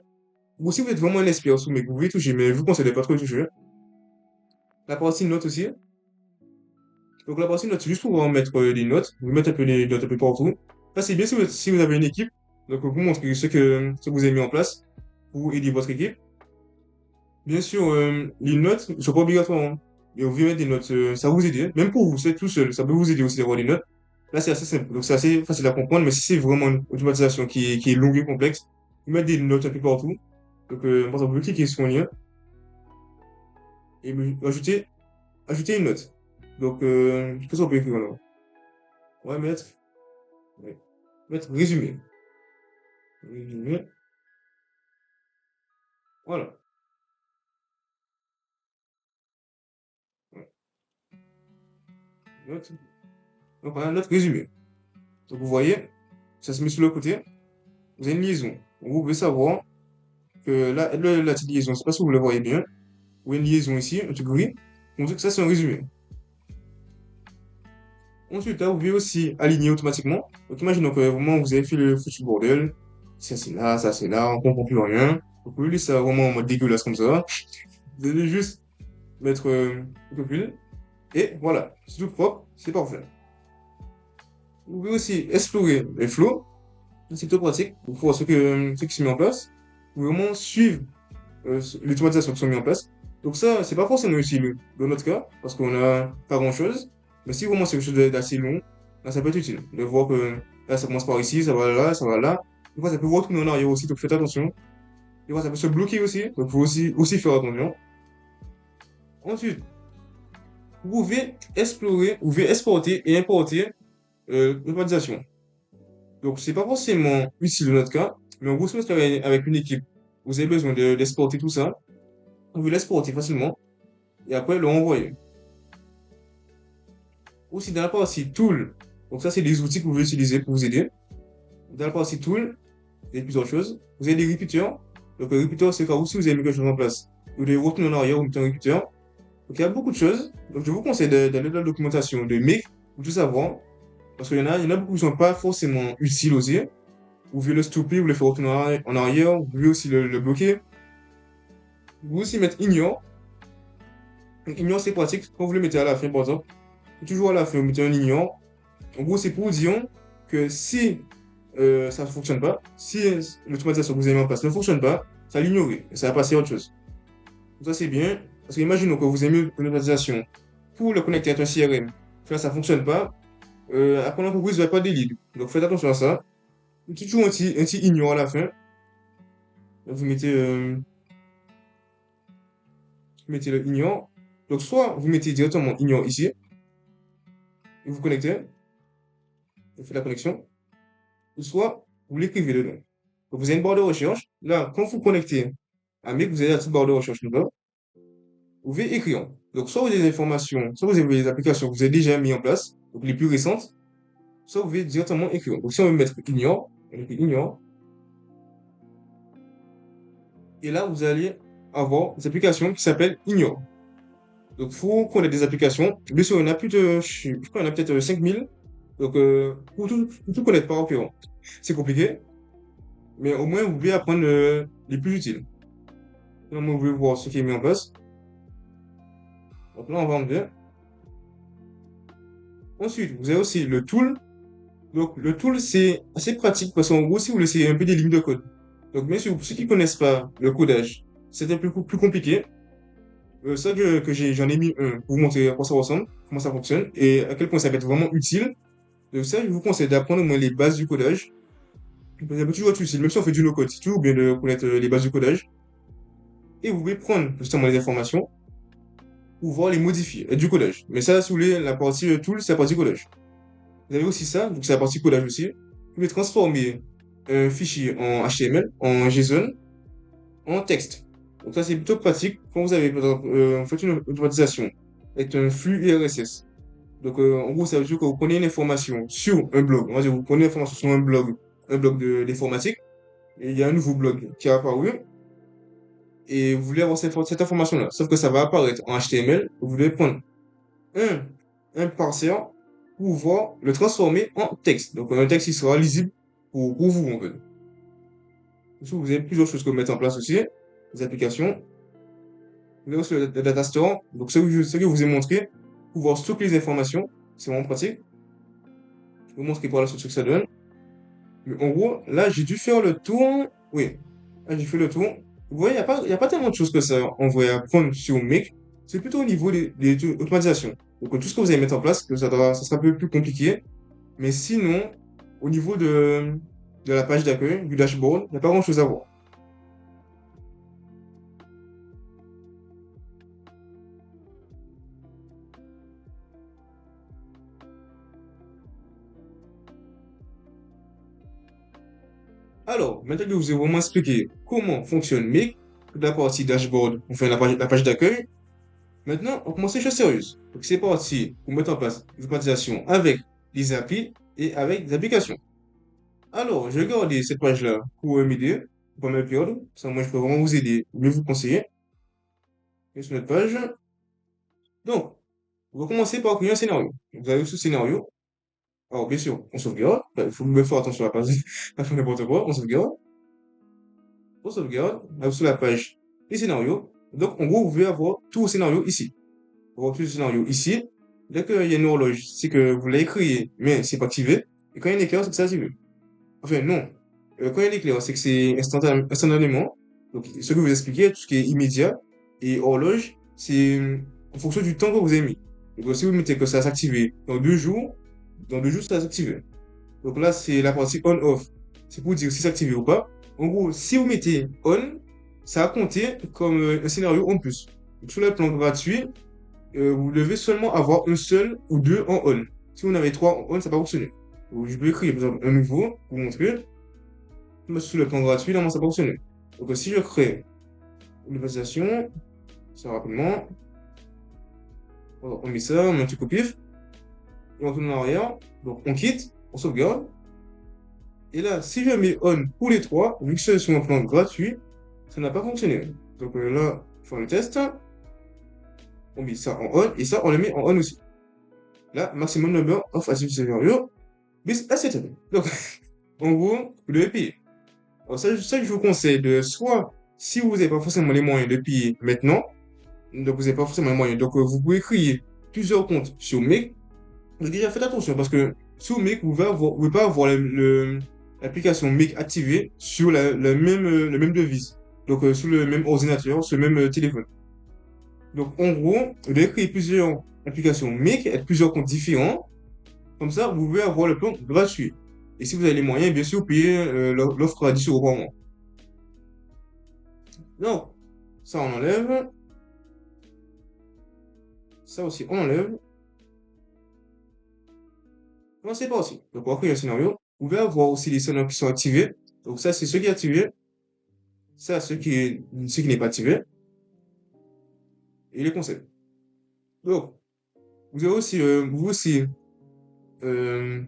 Speaker 2: Ou si vous êtes vraiment un expert sous mais vous pouvez toucher, mais je vous conseille de pas trop y toucher. La partie notes aussi. Donc la partie notes, c'est juste pour pouvoir mettre des notes. Vous mettez un peu les notes un peu partout. Là, c'est bien si vous avez une équipe. Donc vous montrez ce que vous avez mis en place pour aider votre équipe. Bien sûr, les notes ne sont pas obligatoires, hein. Et vous pouvez mettre des notes, ça va vous aider. Même pour vous, c'est tout seul, ça peut vous aider aussi d'avoir des notes. Là, c'est assez simple, donc c'est assez facile à comprendre, mais si c'est vraiment une automatisation qui est longue et complexe, vous mettez des notes un peu partout. Donc, par exemple, vous cliquez sur un lien et ajouter une note. Donc, qu'est-ce qu'on peut écrire là? On va ouais, mettre résumé. Résumé. Voilà. Ouais. Note. Donc, voilà, note résumé. Donc, vous voyez, ça se met sur le côté. Vous avez une liaison. Vous pouvez savoir que là, la petite liaison, je ne sais pas si vous le voyez bien. Vous avez une liaison ici, un truc gris. On dit que ça, c'est un résumé. Ensuite, là, vous pouvez aussi aligner automatiquement. Donc, imaginons que vraiment vous avez fait le foutu bordel. Ça c'est là, on comprend plus rien. Vous pouvez laisser ça vraiment en mode dégueulasse comme ça. Vous allez juste mettre le copil. Et voilà, c'est tout propre, c'est parfait. Vous pouvez aussi explorer les flows. C'est plutôt pratique pour voir ce qui se met en place. Vous pouvez vraiment suivre l'automatisation qui sont mis en place. Donc ça, c'est pas forcément utile dans notre cas, parce qu'on a pas grand chose. Mais si vraiment c'est quelque chose d'assez long, là, ça peut être utile. De voir que là, ça commence par ici, ça va là, ça va là. Des fois, ça peut retourner en arrière aussi, donc faites attention. Des fois, ça peut se bloquer aussi, donc il faut aussi faire attention. Ensuite, vous pouvez explorer, vous pouvez exporter et importer l'automatisation. Donc, c'est pas forcément utile dans notre cas, mais en gros, si vous travaillez avec une équipe, vous avez besoin d'exporter tout ça, vous pouvez l'exporter facilement et après le renvoyer. Aussi, dans la partie tool, donc ça, c'est des outils que vous pouvez utiliser pour vous aider. Dans la partie tool, il y a plusieurs choses. Vous avez des repeaters. Donc, le repeater, c'est quand vous, si vous avez mis quelque chose en place, vous devez retourner en arrière, vous mettez un repeater. Donc, il y a beaucoup de choses. Donc, je vous conseille d'aller dans la documentation de Make pour tout savoir. Parce qu'il y en a beaucoup qui ne sont pas forcément utiles aussi. Vous pouvez le stopper, vous le faire retourner en arrière. Vous pouvez aussi le bloquer. Vous pouvez aussi mettre ignore. Donc, ignore, c'est pratique. Quand vous le mettez à la fin, par exemple, toujours à la fin, vous mettez un ignore. En gros, c'est pour dire que si ça ne fonctionne pas, si l'automatisation que vous avez mis en place ne fonctionne pas, ça l'ignore et ça va passer à autre chose. Donc ça, c'est bien. Parce qu'imaginons que vous avez mis une automatisation pour le connecter à un CRM. Là, ça ne fonctionne pas. Après, l'entreprise ne va pas délire. Donc, faites attention à ça. Toujours un petit ignore à la fin. Vous mettez le ignore. Donc, soit vous mettez directement ignore ici. Et vous connectez. Vous faites la connexion. Ou soit vous l'écrivez dedans. Donc, vous avez une barre de recherche. Là, quand vous connectez à Make, vous avez la petite barre de recherche là. Vous pouvez écrire. Donc, soit vous avez des informations, soit vous avez des applications que vous avez déjà mis en place, donc les plus récentes, soit vous pouvez directement écrire. Donc, si on veut mettre ignore, on écrit ignore. Et là, vous allez avoir des applications qui s'appellent ignore. Donc, il faut qu'on ait des applications. Bien sûr, il y en a plus de, je crois, il y en a peut-être 5000. Donc, pour tout connaître par cœur, c'est compliqué. Mais au moins, vous pouvez apprendre les plus utiles. Là, vous pouvez voir ce qui est mis en place. Donc là, on va enlever. Ensuite, vous avez aussi le tool. Donc, le tool, c'est assez pratique parce qu'en gros, si vous laissez un peu des lignes de code. Donc, bien sûr, pour ceux qui ne connaissent pas le codage, c'est un peu plus compliqué. Ça que j'en ai mis un pour vous montrer à quoi ça ressemble, comment ça fonctionne et à quel point ça va être vraiment utile. Donc, ça, je vous conseille d'apprendre au moins les bases du codage. Ça peut toujours être utile, même si on fait du no-code, c'est toujours bien de connaître les bases du codage. Et vous pouvez prendre justement les informations pour pouvoir les modifier, du codage. Mais ça, si vous voulez, la partie tool, c'est la partie codage. Vous avez aussi ça, donc c'est la partie codage aussi. Vous pouvez transformer un fichier en HTML, en JSON, en texte. Donc ça, c'est plutôt pratique quand vous avez, par exemple, vous faites une automatisation avec un flux RSS. Donc, en gros, ça veut dire que vous prenez une information sur un blog. On va dire, vous prenez une information sur un blog d'informatique, et il y a un nouveau blog qui est apparu, et vous voulez avoir cette information-là. Sauf que ça va apparaître en HTML. Vous devez prendre un parseur pour pouvoir le transformer en texte. Donc, un texte qui sera lisible pour vous, en fait. Vous avez plusieurs choses que vous mettre en place aussi, des applications. Vous avez aussi le data store. Donc, ce que je vous ai montré, pour pouvoir stocker les informations, c'est vraiment pratique. Je vais vous montrer par la suite ce que ça donne. Mais en gros, là, j'ai dû faire le tour. Oui, là, j'ai fait le tour. Vous voyez, il n'y a pas tellement de choses que ça en vrai à prendre sur Make. C'est plutôt au niveau des automatisations. Donc, tout ce que vous allez mettre en place, ça sera un peu plus compliqué. Mais sinon, au niveau de la page d'accueil, du dashboard, il n'y a pas grand-chose à voir. Alors, maintenant que je vous ai vraiment expliqué comment fonctionne Make, toute la partie dashboard, on fait la page d'accueil. Maintenant, on commence les choses sérieuses. Donc, c'est parti pour mettre en place l'automatisation avec des API et avec des applications. Alors, je vais garder cette page-là pour m'aider, pour pas me perdre. Ça, moi, je peux vraiment vous aider, mieux vous conseiller. Et sur notre page. Donc, on va commencer par créer un scénario. Vous avez ce scénario. Alors, bien sûr, on sauvegarde. Il faut me faire attention à la page, pas faire n'importe quoi. On sauvegarde. On sauvegarde. Là, sur la page des scénarios. Donc, en gros, vous pouvez avoir tout le scénario ici. Vous avez tout le scénario ici. Dès qu'il y a une horloge, c'est que vous l'avez créé, mais c'est pas activé. Et quand il y a un éclair, c'est que c'est activé. Enfin, non. Quand il y a un éclair, c'est que c'est instantanément. Donc, ce que vous expliquez, tout ce qui est immédiat et horloge, c'est en fonction du temps que vous avez mis. Donc, si vous mettez que ça s'active dans 2 jours, ça va s'activer. Donc là, c'est la partie on-off. C'est pour dire si c'est activé ou pas. En gros, si vous mettez on, ça va compter comme un scénario en plus. Donc, sur le plan gratuit, vous devez seulement avoir un seul ou deux en on. Si vous en avez trois en on, ça va pas fonctionner. Donc, je peux écrire par exemple un nouveau pour vous montrer. Mais sous le plan gratuit, normalement, ça va pas fonctionner. Donc, si je crée une validation, ça rapidement, on met ça, on met un petit copif, et on retourne en arrière. Donc, on quitte, on sauvegarde. Et là, si je mets on pour les trois, vu que c'est sur un plan gratuit, ça n'a pas fonctionné. Donc là, faire le test, on met ça en on, et ça, on le met en on aussi. Là, maximum number of active scenario, bis asset. Donc, en gros, vous devez payer. Alors ça, je vous conseille de soit, si vous n'avez pas forcément les moyens de payer maintenant, donc vous n'avez pas forcément les moyens, donc vous pouvez créer plusieurs comptes sur Make. Mais déjà, faites attention parce que sur Make, vous ne pouvez pas avoir l'application Make activée sur la même devise. Donc, sur le même ordinateur, sur le même téléphone. Donc, en gros, vous devez créer plusieurs applications Make avec plusieurs comptes différents. Comme ça, vous pouvez avoir le plan gratuit. Et si vous avez les moyens, bien sûr, payez l'offre à 10 € par mois. Donc, ça, on enlève. Ça aussi, on enlève. Non, c'est pas aussi. Donc, on va créer un scénario. Vous pouvez avoir aussi les scénarios qui sont activés. Donc, ça, c'est ce qui est activé. Ça, ce qui n'est pas activé. Et les concepts. Donc, vous avez aussi, euh,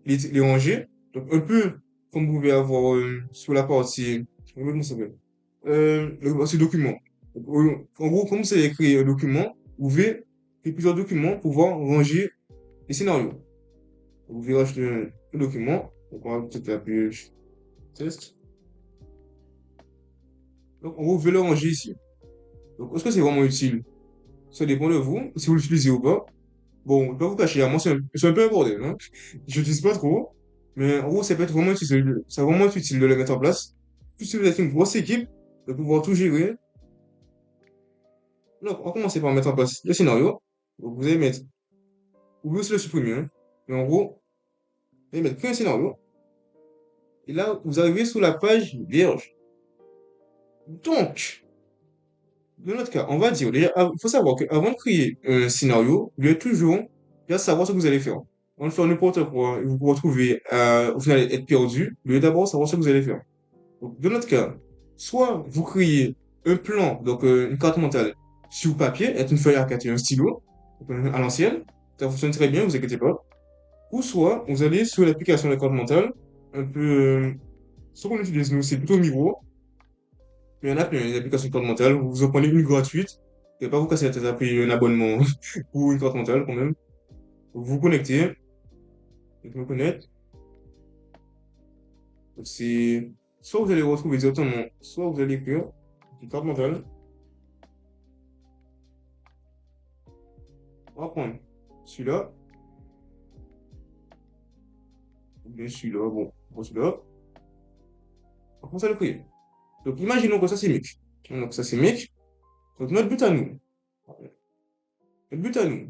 Speaker 2: les rangées. Donc, un peu comme vous pouvez avoir sur la partie, comment ça s'appelle? La partie document. Donc, en gros, comme c'est écrit un document, vous pouvez créer plusieurs documents pour pouvoir ranger les scénarios. Vous pouvez rajouter un document. Donc, on va peut-être appuyer test. Donc, en gros, vous pouvez le ranger ici. Donc, est-ce que c'est vraiment utile? Ça dépend de vous, si vous l'utilisez ou pas. Bon, je vais pas vous cacher, hein, moi, c'est un peu un bordel, hein. Je l'utilise pas trop, mais en gros, ça peut être vraiment utile, ça va vraiment être utile de le mettre en place. Plus si vous êtes une grosse équipe, de pouvoir tout gérer. Donc, on va commencer par mettre en place le scénario. Donc, vous allez mettre, vous pouvez aussi le supprimer, hein. Mais en gros, vous allez mettre qu'un scénario. Et là, vous arrivez sur la page vierge. Donc, dans notre cas, on va dire, déjà, il faut savoir qu'avant de créer un scénario, vous devez toujours déjà savoir ce que vous allez faire. On va faire n'importe quoi, et vous vous retrouvez à, au final, être perdu, vous devez d'abord savoir ce que vous allez faire. Donc, dans notre cas, soit vous créez un plan, donc une carte mentale sur papier, avec une feuille A4 et un stylo, donc, à l'ancienne, ça fonctionne très bien, vous inquiétez pas. Ou soit, vous allez sur l'application de carte mentale, un peu, ce qu'on utilise nous, c'est plutôt Miro, mais il y en a plein, les applications de carte mentale. Vous en prenez une gratuite. Et pas vous casser la tête à payer un abonnement pour une carte mentale quand même. Vous vous connectez. Vous me connectez. Donc, c'est soit vous allez retrouver directement, soit vous allez écrire une carte mentale. On va prendre celui-là. Ou bien celui-là. Bon, celui-là. On commence à le créer. Donc, imaginons que ça c'est Mic. Donc, ça c'est Mic. Donc, notre but à nous,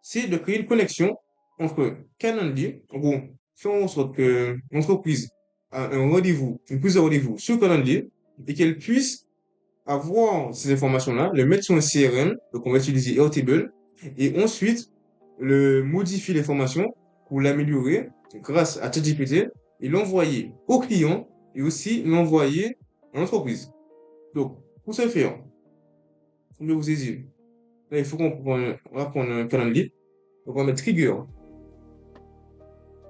Speaker 2: c'est de créer une connexion entre Calendly, en gros, faire en sorte que l'entreprise a un rendez-vous, une prise de rendez-vous sur Calendly et qu'elle puisse avoir ces informations-là, le mettre sur un CRM, donc on va utiliser Airtable, et ensuite le modifier l'information pour l'améliorer grâce à ChatGPT et l'envoyer au client et aussi l'envoyer à l'entreprise. Donc, pour ce faire, comme je vous ai dit, là, il faut on va prendre un calendrier. Donc, on va mettre trigger.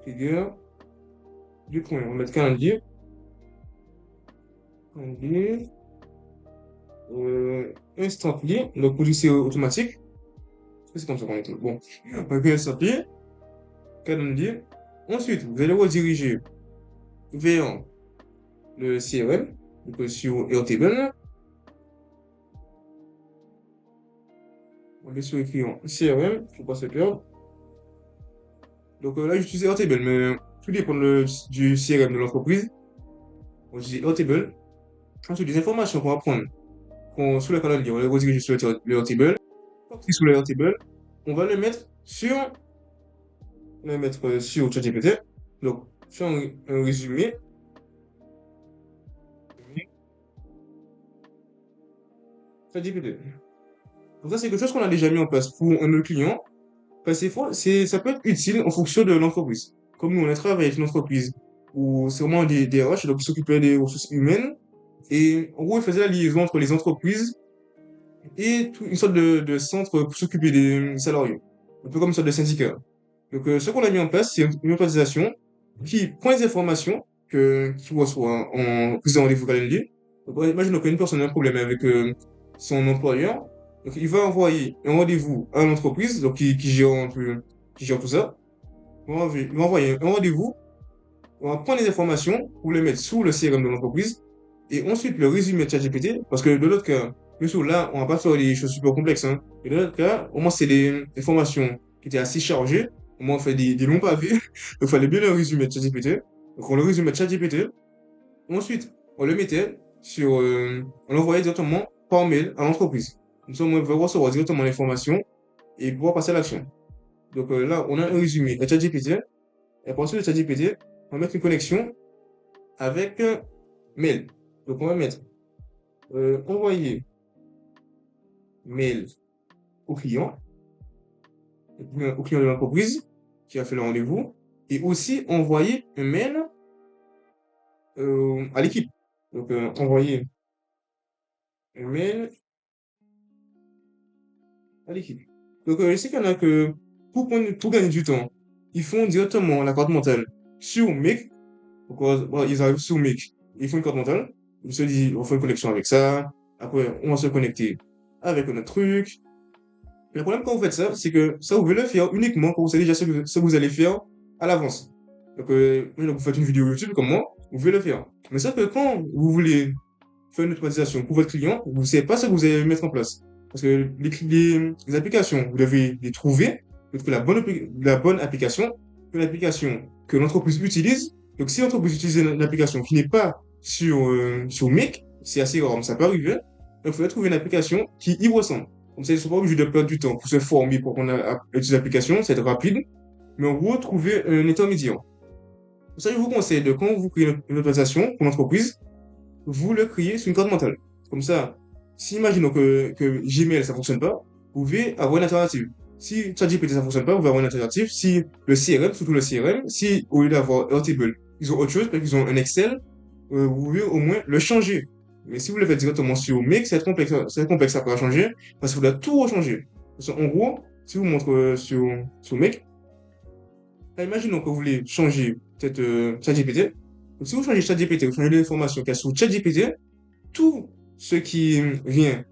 Speaker 2: Trigger. Du point. On va mettre calendrier. Calendrier. Instantly. Donc, police automatique. C'est comme ça qu'on est. Bon. On va créer instantly. Calendrier. Ensuite, vous allez rediriger vers le CRM. Donc, sur Airtable. On est sur le client CRM. Il ne faut pas se perdre. Donc, là, j'utilise Airtable, mais tout dépend du CRM de l'entreprise. On utilise Airtable. Ensuite, les informations qu'on va prendre sur le calendrier, on va les rediriger sur le Airtable. Sur le Airtable, on va le mettre sur ChatGPT. Donc, faire un résumé. ChatGPT. Donc ça, c'est quelque chose qu'on a déjà mis en place pour un de nos clients. Parce que des fois, ça peut être utile en fonction de l'entreprise. Comme nous, on a travaillé avec une entreprise où c'est vraiment des RH, donc ils s'occupaient des ressources humaines. Et en gros, ils faisaient la liaison entre les entreprises et une sorte de centre pour s'occuper des salariés. Un peu comme une sorte de syndicat. Donc, ce qu'on a mis en place, c'est une automatisation qui prend les informations qu'il reçoit en prise de rendez-vous calendrier. Donc, imaginons qu'une personne a un problème avec son employeur. Donc, il va envoyer un rendez-vous à l'entreprise, donc qui gère un peu, qui gère tout ça. Il va envoyer un rendez-vous, on va prendre les informations pour les mettre sous le CRM de l'entreprise et ensuite le résumé de ChatGPT, parce que de l'autre cas, bien sûr, là, on va pas faire des choses super complexes, hein. Et de l'autre cas, au moins, c'est des informations qui étaient assez chargées. Au moins, on fait des longs pavés. Donc, il fallait bien le résumé de ChatGPT. Donc, on le résumait de ChatGPT. Ensuite, on le mettait on l'envoyait directement par mail à l'entreprise. Comme ça, on va recevoir directement l'information et pouvoir passer à l'action. Donc, là, on a un résumé de ChatGPT. Et à partir de ChatGPT, on va mettre une connexion avec un mail. Donc, on va mettre envoyer mail au client, au client de l'entreprise qui a fait le rendez-vous, et aussi envoyer un mail à l'équipe. Donc, envoyer un mail à l'équipe. Donc, je sais qu'il y en a que, pour gagner du temps, ils font directement la carte mentale sur Make. Donc, ils arrivent sur Make, ils font une carte mentale, ils se disent, on fait une connexion avec ça, après, on va se connecter avec notre truc. Le problème quand vous faites ça, c'est que ça, vous pouvez le faire uniquement quand vous savez déjà ce que vous allez faire à l'avance. Donc, vous faites une vidéo YouTube comme moi, vous pouvez le faire. Mais ça que quand vous voulez faire une automatisation pour votre client, vous ne savez pas ce que vous allez mettre en place. Parce que les applications, vous devez les trouver, vous trouver la bonne application, une application que l'entreprise utilise. Donc, si l'entreprise utilise une application qui n'est pas sur Mic, c'est assez rare, mais ça peut arriver. Donc, il faudrait trouver une application qui y ressemble. Comme ça, ils ne sont pas obligés de perdre du temps pour se former pour qu'on utilise l'application, c'est rapide. Mais en gros, trouver un intermédiaire. Pour ça, je vous conseille de, quand vous créez une automatisation pour l'entreprise, vous le créez sur une carte mentale. Comme ça, si imaginons que Gmail, ça fonctionne pas, vous pouvez avoir une alternative. Si ChatGPT, ça fonctionne pas, vous pouvez avoir une alternative. Si le CRM, surtout le CRM, si au lieu d'avoir Airtable, ils ont autre chose, peut-être qu'ils ont un Excel, vous pouvez au moins le changer. Mais si vous le faites directement sur Make, ça va être complexe à changer, parce qu'il faudra tout rechanger. Parce qu'en gros, si vous montre sur Make, imaginons que vous voulez changer peut-être ChatGPT. Donc, si vous changez ChatGPT, vous changez l'information qu'il y a sur ChatGPT, tout ce qui vient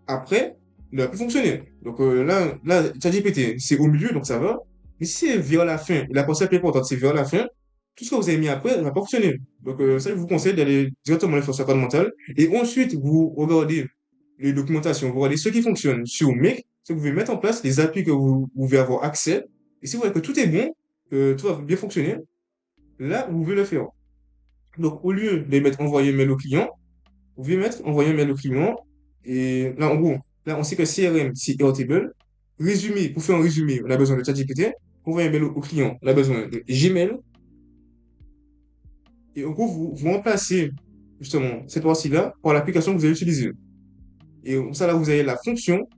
Speaker 2: après ne va plus fonctionner. Donc là, ChatGPT, c'est au milieu, donc ça va. Mais si c'est vers la fin, et la partie la plus importante, c'est vers la fin, tout ce que vous avez mis après ne va pas fonctionner. Donc ça, je vous conseille d'aller directement faire sur la carte mentale. Et ensuite, vous regardez les documentations, vous regardez ce qui fonctionne sur Make, ce que vous pouvez mettre en place, les applis que vous pouvez avoir accès. Et si vous voyez que tout est bon, que tout va bien fonctionner, là, vous pouvez le faire. Donc, au lieu de mettre envoyer mail au client, vous pouvez mettre envoyer un mail au client. Et là, en gros, là, on sait que CRM, c'est Airtable. Résumé, pour faire un résumé, on a besoin de ChatGPT. Pour envoyer un mail au client, on a besoin de Gmail. Et en gros, vous remplacez justement cette partie-là par l'application que vous allez utiliser. Et ça, là, vous avez la fonction,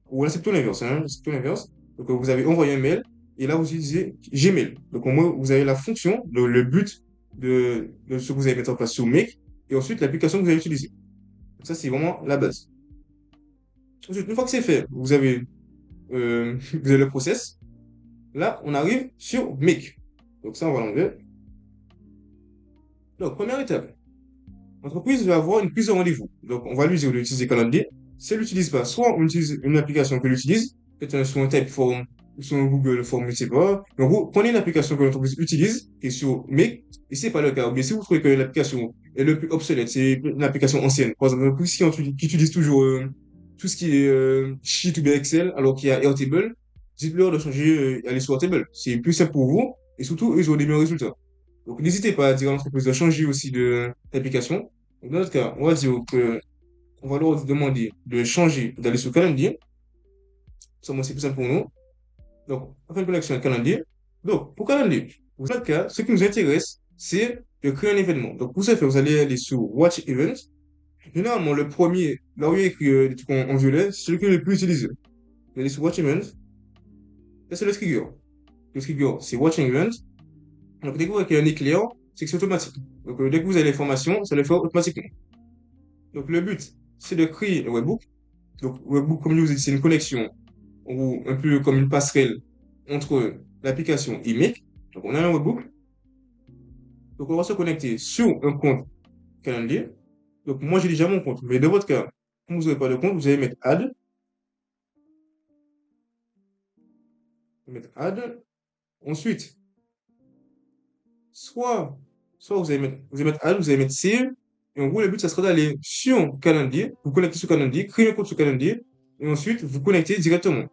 Speaker 2: ou là, c'est tout l'inverse, hein, c'est tout l'inverse. Donc, vous avez envoyé un mail, et là, vous utilisez Gmail. Donc, au moins, vous avez la fonction, le but de ce que vous allez mettre en place sur Make, et ensuite l'application que vous allez utiliser. Donc, ça, c'est vraiment la base. Ensuite, une fois que c'est fait, vous avez le process. Là, on arrive sur Make. Donc, ça, on va l'enlever. Donc, première étape. L'entreprise va avoir une prise de rendez-vous. Donc, on va lui dire d'utiliser Calendly. Si elle n'utilise pas, soit on utilise une application qu'elle utilise, peut-être sur un Typeform, ou sur un Google Form, je ne sais pas. Mais en gros, prenez une application que l'entreprise utilise, qui est sur Make, et c'est pas le cas. Ou bien si vous trouvez que l'application est le plus obsolète, c'est une application ancienne. Par exemple, qui utilise toujours tout ce qui est Sheet ou bien Excel, alors qu'il y a Airtable, dites-leur de changer, aller sur Airtable. C'est plus simple pour vous, et surtout, ils ont des meilleurs résultats. Donc, n'hésitez pas à dire à l'entreprise de changer aussi d'application. Dans notre cas, on va dire que on va leur demander de changer, d'aller sur Calendly. Ça, moi, c'est plus simple pour nous. Donc, on fait une connexion avec Calendly. Donc, pour Calendly, dans notre cas, ce qui nous intéresse, c'est de créer un événement. Donc, pour ce faire, vous allez aller sur Watch Events. Généralement, le premier, là où il y a écrit des trucs en violet, c'est celui qui est le plus utilisé. Il y a des watch events, là c'est le trigger. Le trigger, c'est watching event. Donc, dès que vous voyez qu'il y a un éclair, c'est que c'est automatique. Donc, dès que vous avez l'information, ça le fait automatiquement. Donc, le but, c'est de créer un webhook. Donc, webhook, comme je vous ai dit, c'est une connexion ou un peu comme une passerelle entre l'application et Make. Donc, on a un webhook. Donc, on va se connecter sur un compte calendrier. Donc, moi, j'ai déjà mon compte. Mais dans votre cas, comme vous n'avez pas de compte, vous allez mettre add. Vous allez mettre add. Ensuite, soit, soit vous allez mettre add, vous allez mettre save. Et en gros, le but, ça sera d'aller sur calendrier, vous connecter sur calendrier, créer un compte sur calendrier, et ensuite vous connecter directement.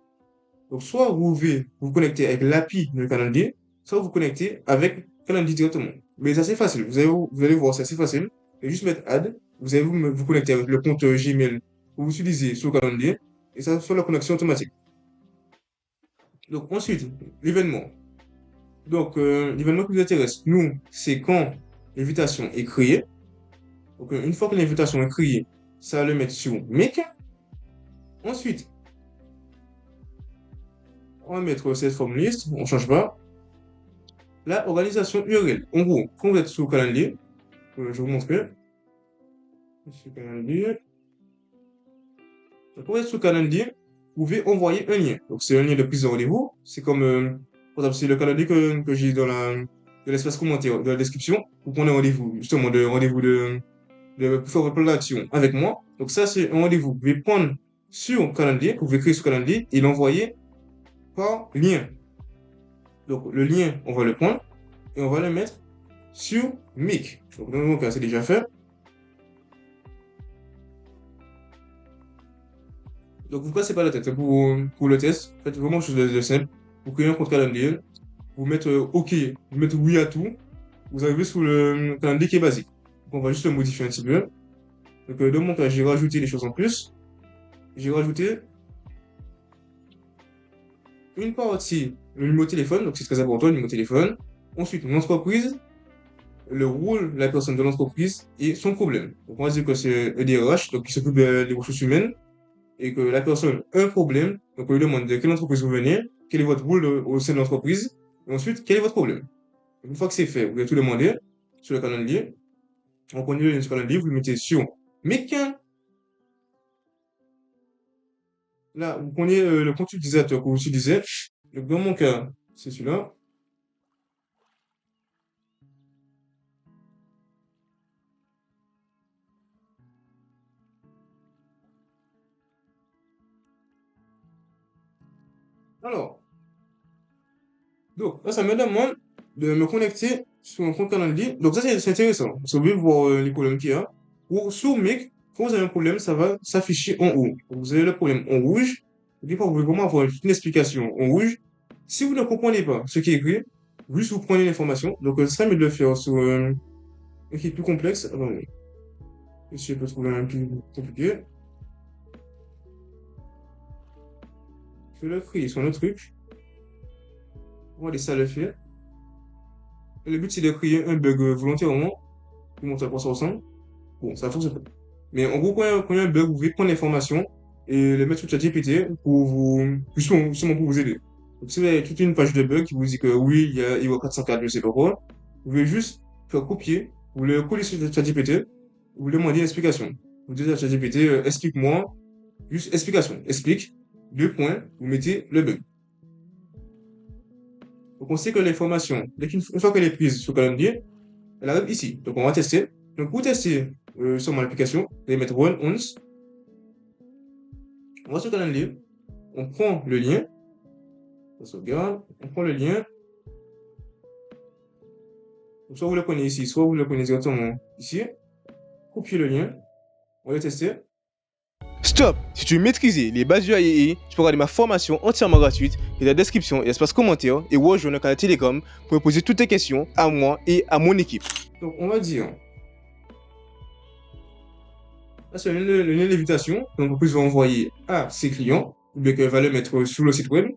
Speaker 2: Donc, soit vous pouvez vous connecter avec l'API de calendrier, soit vous connecter avec calendrier directement. Mais c'est assez facile. Vous allez voir, c'est assez facile. Et juste mettre add, vous allez vous connecter avec le compte Gmail que vous utilisez sur calendrier, et ça fait la connexion automatique. Donc, ensuite, l'événement. Donc, l'événement qui nous intéresse, nous, c'est quand l'invitation est créée. Donc, une fois que l'invitation est créée, ça va le mettre sur Make. Ensuite, on va mettre cette forme liste, on ne change pas. La organisation URL. En gros, quand vous êtes sur calendrier, je vais vous montrer. Sur calendrier. Quand vous êtes sur calendrier, vous pouvez envoyer un lien. Donc, c'est un lien de prise de rendez-vous. C'est comme, par exemple, c'est le calendrier que j'ai dans l'espace commentaire, dans la description. Vous prenez rendez-vous, justement, de rendez-vous pour faire votre plan d'action avec moi. Donc, ça, c'est un rendez-vous. Vous pouvez prendre sur calendrier, que vous pouvez créer sur calendrier et l'envoyer par lien. Donc, le lien, on va le prendre et on va le mettre sur Meet. Donc, dans mon cas, c'est déjà fait. Donc, vous ne passez pas la tête pour le test. Faites vraiment chose de simple. Vous créez un compte calendrier. Vous mettez OK, vous mettez oui à tout. Vous arrivez sur le calendrier qui est basique. Donc, on va juste le modifier un petit peu. Donc, dans mon cas, j'ai rajouté des choses en plus. J'ai rajouté une partie, le numéro de téléphone. Donc, c'est très important, le numéro de téléphone. Ensuite, l'entreprise, le rôle de la personne de l'entreprise et son problème. Donc, on va dire que c'est un DRH, donc qui s'occupe des ressources humaines, et que la personne a un problème. Donc, on lui demande de quelle entreprise vous venez, quel est votre rôle au sein de l'entreprise, et ensuite, quel est votre problème. Une fois que c'est fait, vous allez tout demander sur le calendrier. On prend le lien sur le calendrier, vous le mettez sur Mekin. Là, vous prenez le compte utilisateur que vous utilisez. Donc, dans mon cas, c'est celui-là. Alors, donc, là, ça me demande de me connecter sur un compte calendrier. Donc, ça, c'est intéressant. Vous pouvez voir les problèmes qu'il y a. Ou sur Mic, quand vous avez un problème, ça va s'afficher en haut. Donc, vous avez le problème en rouge. Des fois, vous pouvez vraiment avoir une explication en rouge. Si vous ne comprenez pas ce qui est écrit, juste vous prenez l'information. Donc, ça mieux de le faire sur un qui est plus complexe. Attendez. Je peux trouver un plus compliqué. Je vais le créer sur un truc. On va laisser ça le faire. Le but, c'est de créer un bug volontairement. Je vous montre à quoi ça ressemble. Bon, ça fonctionne pas. Mais en gros, quand il y a un bug, vous pouvez prendre l'information et le mettre sur ChatGPT pour justement pour vous aider. Donc, si vous avez toute une page de bug qui vous dit que oui, il y a IWA 404, je sais pas quoi, vous pouvez juste faire copier, vous le coller sur ChatGPT, vous demandez une explication. Vous dites à ChatGPT, explique-moi, juste explication, explique, deux points, vous mettez le bug. Donc, on sait que l'information, une fois qu'elle est prise sur calendrier, elle arrive ici. Donc, on va tester. Donc, pour tester sur mon application, vous allez mettre run once. On va sur calendrier. On prend le lien. On sauvegarde. On prend le lien. Donc, soit vous le prenez ici, soit vous le prenez directement ici. Copiez le lien. On va le tester.
Speaker 1: Stop! Si tu veux maîtriser les bases du AI, tu peux regarder ma formation entièrement gratuite et la description et l'espace commentaire et rejoindre le canal Telegram pour me poser toutes tes questions à moi et à mon équipe.
Speaker 2: Donc, on va dire. Là, c'est le lien d'invitation que l'entreprise va envoyer à ses clients, ou bien qu'elle va le mettre sur le site web.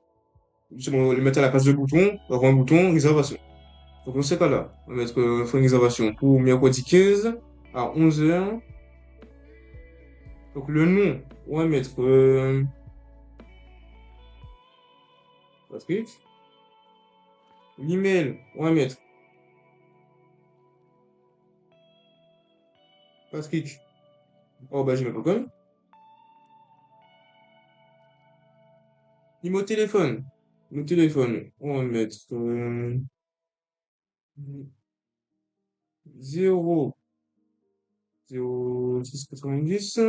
Speaker 2: Justement, le mettre à la place de bouton, avoir un bouton réservation. Donc, dans ce cas-là, on va mettre faire une réservation pour mercredi 15 à 11h. Donc, le nom, on va mettre Patrick. L'email, on va mettre patrick@gmail.com. Numéro de téléphone. Le téléphone, on va mettre 0 06 90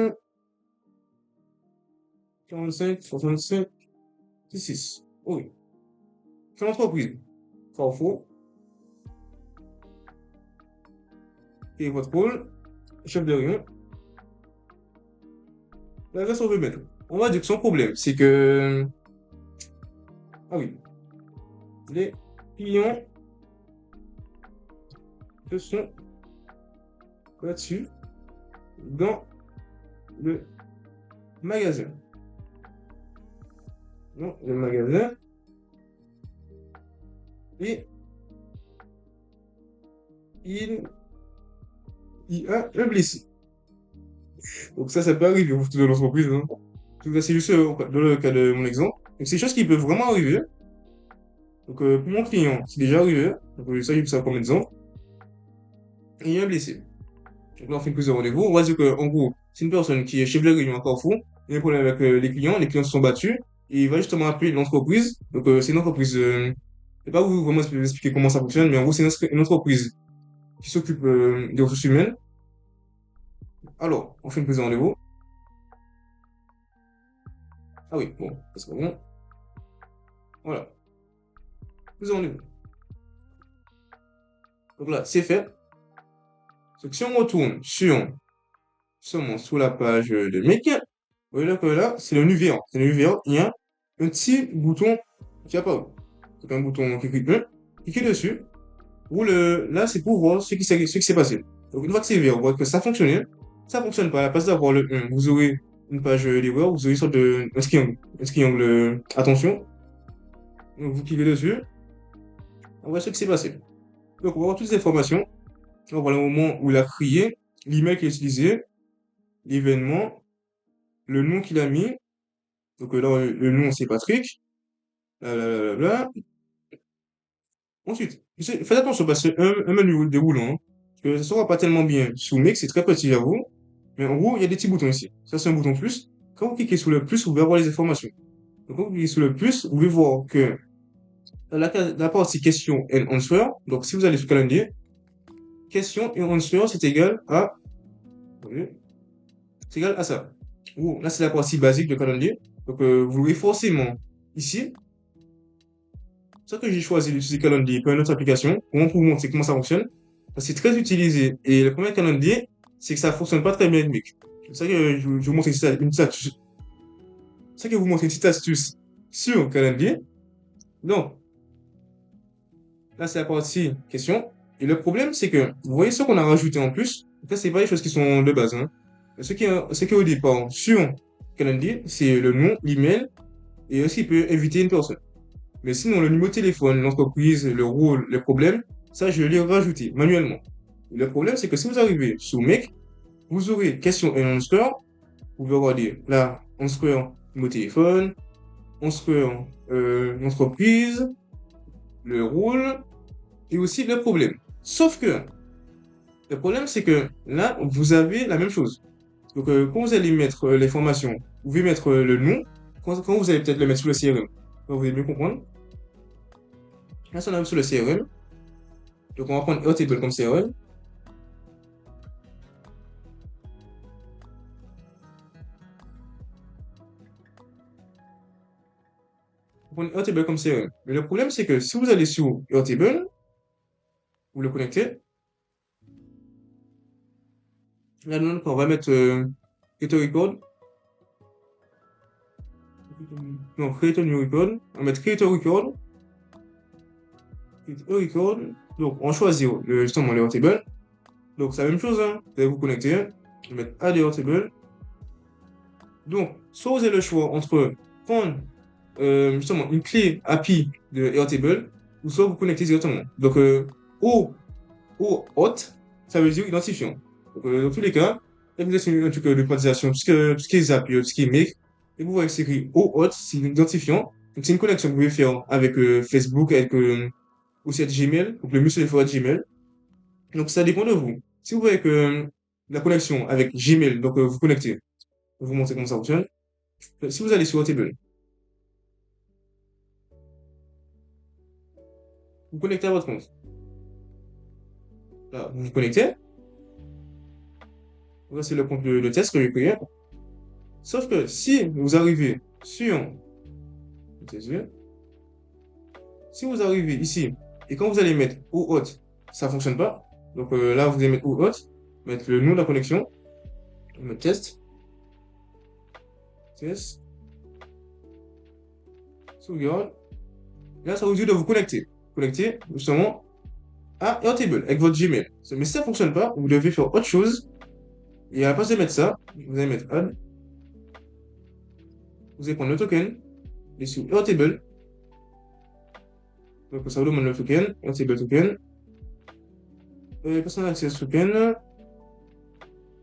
Speaker 2: 45 65 16. Oui. Quelle entreprise? Carrefour. Et votre rôle, chef de rayon. L'adresse, on veut mettre. On va dire que son problème, c'est que. Ah oui. Les clients se sont là-dessus dans le magasin. Dans le magasin. Et il y a un blessé. Donc ça peut arriver pour toute l'entreprise. Hein. Donc, c'est juste dans le cas de mon exemple. Donc c'est des choses qui peuvent vraiment arriver. Donc pour mon client, c'est déjà arrivé. Donc ça, j'ai pris ça comme exemple. Et il y a un blessé. Donc là, on fait une prise de rendez-vous. On va dire qu'en gros, c'est une personne qui est chef de réunion à Carrefour. Il y a un problème avec les clients se sont battus. Et il va justement appeler l'entreprise. Donc c'est une entreprise, je ne vais pas vous vraiment expliquer comment ça fonctionne, mais en gros, c'est une entreprise qui s'occupe des ressources humaines. Alors, on fait une prise de rendez-vous. Ah oui, bon, c'est pas bon. Voilà, prise de rendez-vous. Donc là, c'est fait. Donc si on retourne seulement sur la page de Make, vous voyez que là, c'est le Nuvea. C'est le Nuvea, il y a un petit bouton qui apparaît. Donc un bouton qui clique, cliquez dessus. Là, c'est pour voir ce qui s'est passé. Donc une fois que c'est vert, on voit que ça fonctionne. Ça fonctionne pas. À la place d'avoir le 1, vous aurez une page d'erreur, vous aurez une sorte de un triangle attention. Donc vous cliquez dessus. On voit ce qui s'est passé. Donc on va voir toutes les informations. On va voir le moment où il a crié, l'email qu'il a utilisé, l'événement, le nom qu'il a mis. Donc là, le nom, c'est Patrick. Blablabla. Ensuite, faites attention parce que un menu déroulant, hein, parce que ça ne sera pas tellement bien sous Make, c'est très petit, j'avoue. Mais en gros, il y a des petits boutons ici. Ça, c'est un bouton plus. Quand vous cliquez sur le plus, vous pouvez avoir les informations. Donc, quand vous cliquez sur le plus, vous pouvez voir que la partie question and answer, donc si vous allez sur calendrier, question et answer, c'est égal à, vous voyez, c'est égal à ça. Là, c'est la partie basique de calendrier. Donc, vous l'aurez forcément ici. C'est ça que j'ai choisi d'utiliser Calendly pour une autre application. Pour vous montrer comment ça fonctionne. Parce que c'est très utilisé. Et le problème avec Calendly, c'est que ça fonctionne pas très bien avec. C'est ça que je vous montre une petite astuce. C'est ça que je vous montre une petite astuce sur Calendly. Donc, là, c'est la partie question. Et le problème, c'est que, vous voyez ce qu'on a rajouté en plus. En fait, c'est pas les choses qui sont de base, hein. Ce qui est au départ sur Calendly, c'est le nom, l'email, et aussi il peut inviter une personne. Mais sinon, le numéro de téléphone, l'entreprise, le rôle, les problèmes, ça, je l'ai rajouté manuellement. Le problème, c'est que si vous arrivez sur Make, vous aurez question et answer. Vous pouvez regarder là, answer, numéro de téléphone, answer, l'entreprise, le rôle, et aussi le problème. Sauf que, le problème, c'est que là, vous avez la même chose. Donc, quand vous allez mettre l'information, vous pouvez mettre le nom, quand vous allez peut-être le mettre sur le CRM, vous allez mieux comprendre. Là, si on arrive sur le CRM, donc on va prendre Airtable comme CRM. On va prendre Airtable comme CRM. Mais le problème, c'est que si vous allez sur Airtable, vous le connectez. Là, on va mettre Create a Record. Non, Create a New Record. On va mettre Create a Record. Create a Record. Donc, on choisit justement l'Airtable. Donc, c'est la même chose. Hein. Vous allez vous connecter. On va mettre Add Airtable. Donc, soit vous avez le choix entre prendre justement une clé API de Airtable, ou soit vous connectez directement. Donc, au hôte, ça veut dire identifiant. Donc, dans tous les cas, et vous êtes sur un truc d'automatisation, tout ce qui est Zapier, tout ce qui est Make, et vous voyez que c'est écrit OAuth, c'est un identifiant. Donc, c'est une connexion que vous pouvez faire avec Facebook, avec aussi avec Gmail. Donc, le mieux, c'est de le faire avec Gmail. Donc, ça dépend de vous. Si vous voyez que la connexion avec Gmail, donc vous connectez, je vais vous montrer comment ça fonctionne. Si vous allez sur Airtable, vous connectez à votre compte. Là, vous vous connectez. Voici le compte de test que j'ai créé. Sauf que si vous arrivez sur, si vous arrivez ici, et quand vous allez mettre OAuth, ça ne fonctionne pas. Donc là, vous allez mettre OAuth, mettre le nom de la connexion, le test, test, sauvegarde. Là, ça vous dit de vous connecter. Connecter justement à Airtable avec votre Gmail. Mais si ça ne fonctionne pas, vous devez faire autre chose. Et à la place de mettre ça, vous allez mettre add. Vous allez prendre le token, et sur Airtable. Donc ça vous demande le token, Airtable token. Personal Access Token.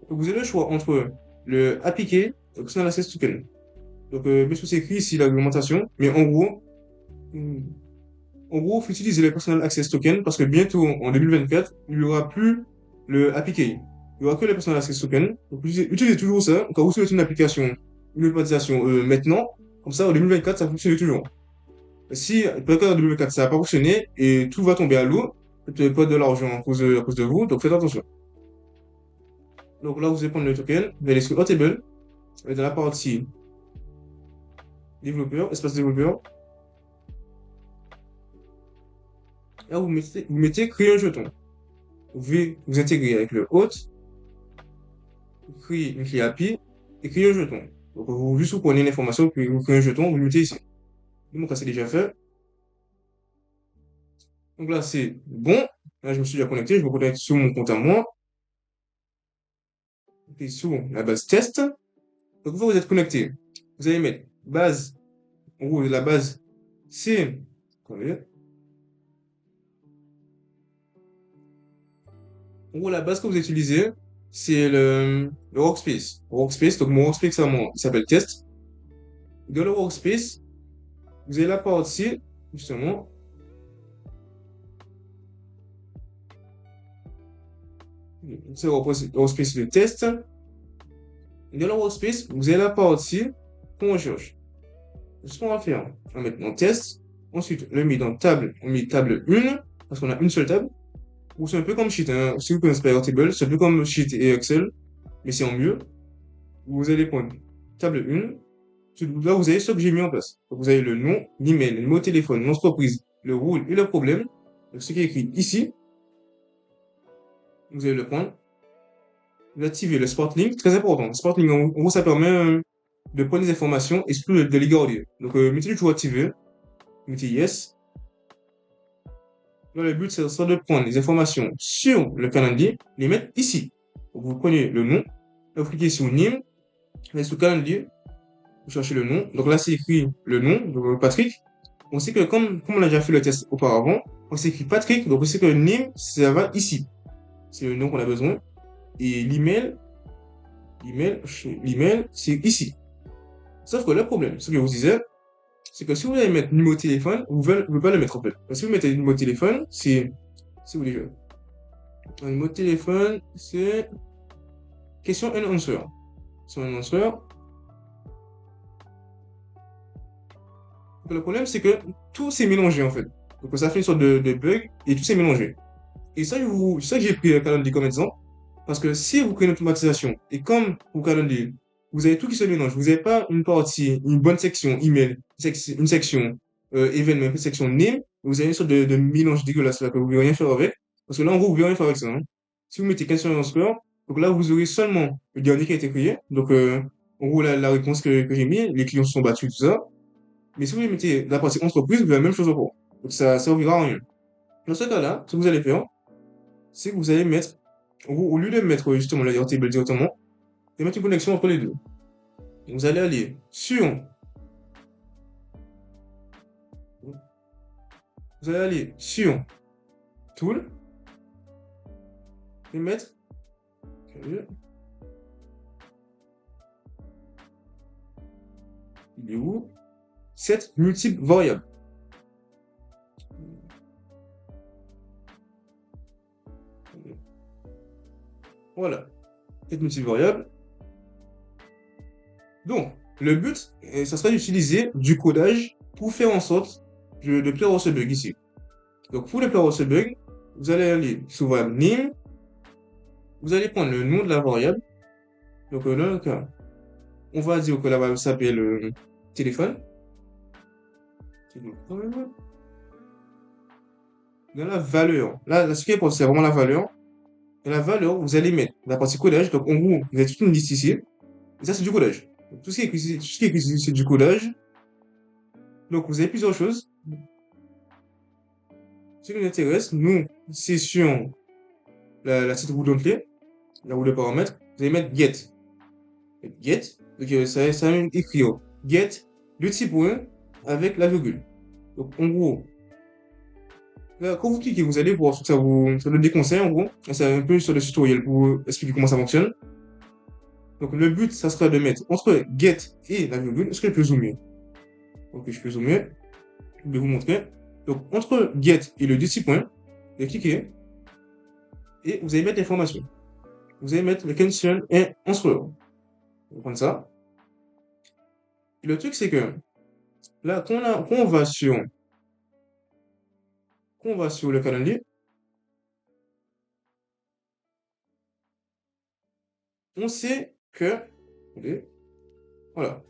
Speaker 2: Vous avez le choix entre le APK et le Personal Access Token. Donc, bien sûr, c'est écrit ici l'argumentation, mais en gros, il faut utiliser le Personal Access Token parce que bientôt, en 2024, il n'y aura plus le APK. Il n'y aura que le Personal Access Token. Donc, utilisez toujours ça. Quand vous souhaitez une application, une automatisation maintenant, comme ça, en 2024, ça fonctionne toujours. Si, peut-être qu'en 2024, ça n'a pas fonctionné et tout va tomber à l'eau, peut-être pas de l'argent à cause de vous, donc faites attention. Donc là, vous allez prendre le token, vous allez sur Airtable, et dans la partie développeur, espace développeur, là, vous mettez créer un jeton. Vous pouvez vous intégrer avec le hôte, créer une clé API et créer un jeton. Donc, juste vous prenez l'information, puis vous créez un jeton, vous le mettez ici. Donc, ça, c'est déjà fait. Donc là, c'est bon. Là, je me suis déjà connecté, je me connecte sur mon compte à moi. Et sur la base test. Donc, une fois que vous êtes connecté, vous allez mettre base. En gros, la base, c'est. Attendez. En gros, la base que vous utilisez, c'est le workspace. Workspace, donc mon workspace, il s'appelle test. Dans le workspace, vous avez la partie, justement, c'est le workspace de test. Dans le workspace, vous avez la partie qu'on recherche. Ce qu'on va faire, on va mettre mon test. Ensuite, on le met dans table, on met table 1, parce qu'on a une seule table. Ou c'est un peu comme Sheet, hein. Si vous connaissez pas Airtable, c'est un peu comme Sheet et Excel, mais c'est en mieux. Vous allez prendre table 1. Là, vous avez ce que j'ai mis en place. Donc, vous avez le nom, l'email, le numéro de téléphone, l'entreprise, le rôle et le problème. Donc, ce qui est écrit ici, vous allez le prendre. Vous activez le Spot Link, très important. Le Spot Link, en gros, ça permet de prendre des informations et surtout de les garder. Donc, mettez-le toujours activé. Mettez Yes. Là, le but, c'est de prendre les informations sur le calendrier, les mettre ici. Donc, vous prenez le nom, là, vous cliquez sur Name, vous allez sur calendrier, vous cherchez le nom. Donc là, c'est écrit le nom, donc Patrick. On sait que comme on a déjà fait le test auparavant, on s'est écrit Patrick, donc on sait que Name, ça va ici. C'est le nom qu'on a besoin. Et l'email, c'est ici. Sauf que le problème, ce que je vous disais, c'est que si vous allez mettre numéro de téléphone, vous ne pouvez pas le mettre en fait. Parce que si vous mettez numéro de téléphone, c'est où déjà? Un numéro de téléphone, c'est question and answer. Question and answer. Donc, le problème, c'est que tout s'est mélangé en fait. Donc ça fait une sorte de bug et tout s'est mélangé. Et ça, ça que j'ai pris le calendrier comme exemple. Parce que si vous créez une automatisation et comme vous calendrier, vous avez tout qui se mélange. Vous n'avez pas une partie, une bonne section email, une section événement, une section name. Vous avez une sorte de mélange dégueulasse là que vous ne pouvez rien faire avec. Parce que là, en gros, vous ne pouvez rien faire avec ça, hein. Si vous mettez question en score, donc là, vous aurez seulement le dernier qui a été créé. Donc, en gros, la réponse que j'ai mis, les clients se sont battus, tout ça. Mais si vous mettez la partie entreprise, vous avez la même chose encore. Donc, ça ne servira à rien. Dans ce cas-là, ce que vous allez faire, c'est que vous allez mettre, en gros, au lieu de mettre justement le Airtable directement, et mettre une connexion entre les deux. Vous allez aller sur, Tool et mettre Il est où? Cette multiple variable. Voilà. Cette multiple variable. Donc, le but, ça sera d'utiliser du codage pour faire en sorte de plaire ce bug ici. Donc, pour le plaire ce bug, vous allez aller sur variable name. Vous allez prendre le nom de la variable. Donc, dans le cas, on va dire que la variable s'appelle téléphone. Dans la valeur, là, ce qui est important, c'est vraiment la valeur. Dans la valeur, vous allez mettre la partie codage. Donc, en gros, vous avez toute une liste ici. Et ça, c'est du codage. Donc, tout ce qui est écrit ici, c'est du codage. Donc, vous avez plusieurs choses. Ce qui nous intéresse, nous, c'est sur la petite roue d'entrée, la roue de paramètres. Vous allez mettre get. Get, donc ça va écrire get, le petit point avec la virgule. Donc, en gros, là, quand vous cliquez, vous allez voir ce que ça le déconseille, en gros. C'est un peu sur le tutoriel pour expliquer comment ça fonctionne. Donc, le but, ça sera de mettre entre get et la virgule. Est-ce que je peux zoomer? Ok, je peux zoomer. Je vais vous montrer. Donc, entre get et le petit point, vous allez cliquer et vous allez mettre l'information. Vous allez mettre le condition et answer. On va prendre ça. Et le truc, c'est que là, quand on va sur le calendrier, on sait que, attendez, voilà,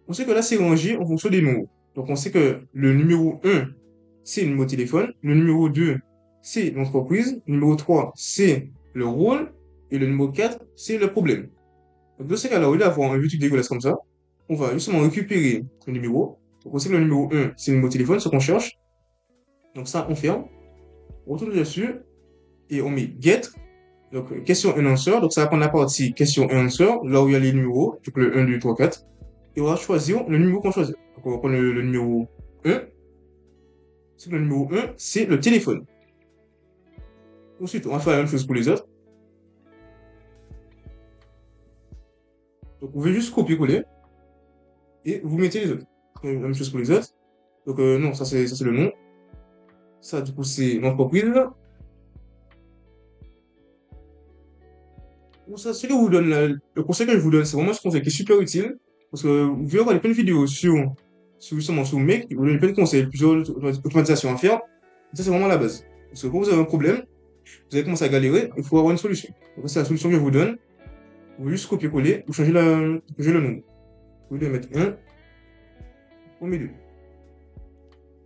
Speaker 2: on sait que là, c'est rangé en fonction des numéros. Donc, on sait que le numéro 1, c'est le numéro de téléphone. Le numéro 2, c'est l'entreprise. Le numéro 3, c'est le rôle. Et le numéro 4, c'est le problème. Donc, dans ce cas-là, au lieu d'avoir un truc dégueulasse comme ça, on va justement récupérer le numéro. Donc, on sait que le numéro 1, c'est le numéro de téléphone, ce qu'on cherche. Donc, ça, on ferme. On retourne dessus. Et on met get. Donc, question and answer. Donc, ça va prendre la partie question and answer, là où il y a les numéros. Donc, le 1, 2, 3, 4. Et on va choisir le numéro qu'on choisit. Donc, on va prendre le numéro 1. C'est le numéro 1, c'est le téléphone. Ensuite, on va faire la même chose pour les autres. Donc, vous pouvez juste copier-coller. Et vous mettez les autres. La même chose pour les autres. Donc, non, ça c'est le nom. Ça, du coup, c'est l'entreprise. Ça, ce que vous donne, le conseil que je vous donne, c'est vraiment ce conseil qui est super utile. Parce que vous verrez avoir plein de vidéos justement sur Make, vous donne plein de conseils, plusieurs automatisations à faire. Et ça, c'est vraiment la base. Parce que quand vous avez un problème, vous allez commencer à galérer, il faut avoir une solution. Donc, c'est la solution que je vous donne. Vous juste copier-coller, vous changez le nom. Vous voulez mettre 1 au milieu.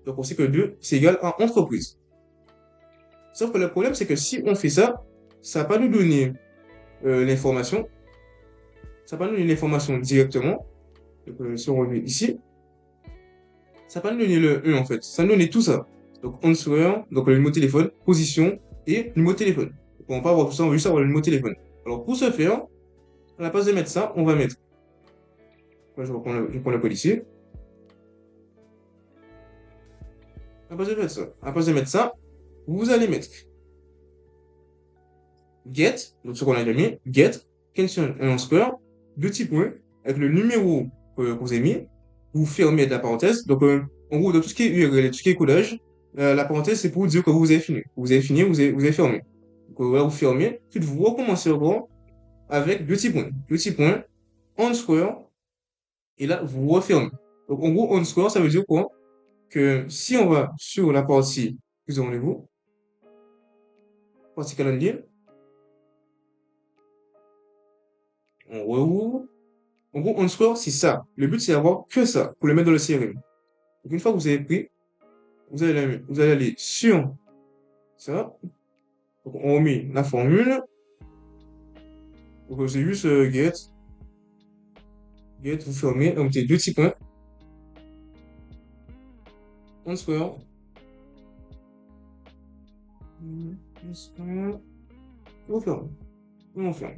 Speaker 2: Donc, on sait que 2, c'est égal à entreprise. Sauf que le problème, c'est que si on fait ça, ça va pas nous donner l'information. Ça va pas nous donner l'information directement. Donc, si on revient ici, ça va pas nous donner le 1 en fait. Ça va nous donner tout ça. Donc, answer, donc le numéro de téléphone, position et le numéro de téléphone. Donc, on va pas avoir tout ça, on va juste avoir le numéro de téléphone. Alors, pour ce faire, à la place de mettre ça, on va mettre. Je prends le policier. À la place de mettre ça, vous allez mettre get, donc ce qu'on a déjà mis, get, question and answer, deux petits points, avec le numéro que vous avez mis, vous fermez la parenthèse. Donc, en gros, dans tout ce qui est URL, tout ce qui est codage, la parenthèse, c'est pour vous dire que vous avez fini. Vous avez fini, vous avez fermé. Donc, voilà, vous fermez, puis vous recommencez encore avec deux petits points, answer, et là, vous refermez. Donc, en gros, answer, ça veut dire quoi? Que si on va sur la partie, plus rendez-vous, partie calendrier, on rouvre. En gros, on score, c'est ça. Le but, c'est d'avoir que ça pour le mettre dans le CRM. Donc, une fois que vous avez pris, vous allez aller sur ça. Donc, on remet la formule. Donc, c'est juste get. Get, vous fermez. Donc, mettez deux petits points. On score. On ferme. On ferme.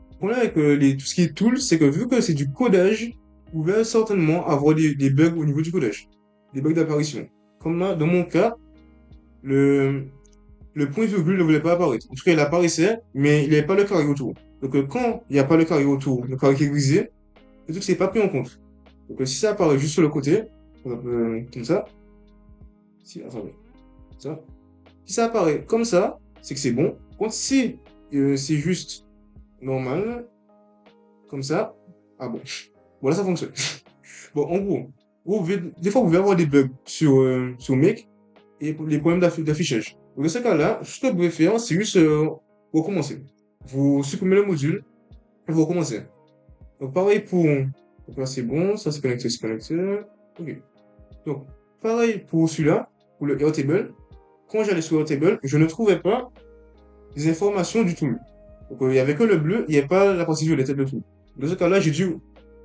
Speaker 2: Le problème avec tout ce qui est tools, c'est que vu que c'est du codage, vous pouvez certainement avoir des bugs au niveau du codage. Des bugs d'apparition. Comme là, dans mon cas, le point virgule ne voulait pas apparaître. En tout cas, il apparaissait, mais il n'y avait pas le carré autour. Donc, quand il n'y a pas le carré autour, le carré qui est grisé, le truc, c'est pas pris en compte. Donc, si ça apparaît juste sur le côté, comme ça, si, attendez, ça. Si ça apparaît comme ça, c'est que c'est bon. Quand si c'est juste normal, comme ça, ah bon, voilà, ça fonctionne. Bon, en gros, des fois, vous pouvez avoir des bugs sur Make et les problèmes d'affichage. Dans ce cas-là, ce que vous pouvez faire, c'est juste recommencer. Vous supprimez le module et vous recommencez. Donc, pareil pour... Donc là, c'est bon, ça c'est connecté, c'est connecté. Ok. Donc, pareil pour celui-là, pour le Airtable. Quand j'allais sur Airtable, je ne trouvais pas les informations du tout. Donc, il n'y avait que le bleu, il n'y avait pas la partie violette de tout. Dans ce cas-là, j'ai dû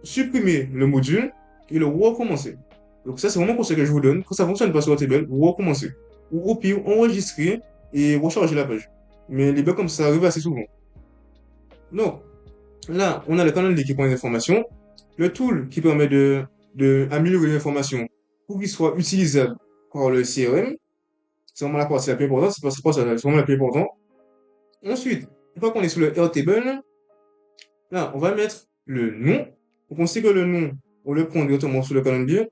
Speaker 2: supprimer le module et le recommencer. Donc, ça, c'est vraiment pour ce que je vous donne. Quand ça ne fonctionne pas sur Airtable, vous recommencez. Ou au pire, enregistrer et recharger la page. Mais les bugs comme ça arrivent assez souvent. Donc, là, on a le calendrier qui prend les informations. Le tool qui permet de améliorer les informations pour qu'il soit utilisable par le CRM. C'est vraiment la partie la plus importante. C'est pas ça, c'est vraiment la plus importante. Ensuite, une fois qu'on est sur le Airtable, là, on va mettre le nom. Donc, on sait que le nom, on le prend directement sur le calendrier.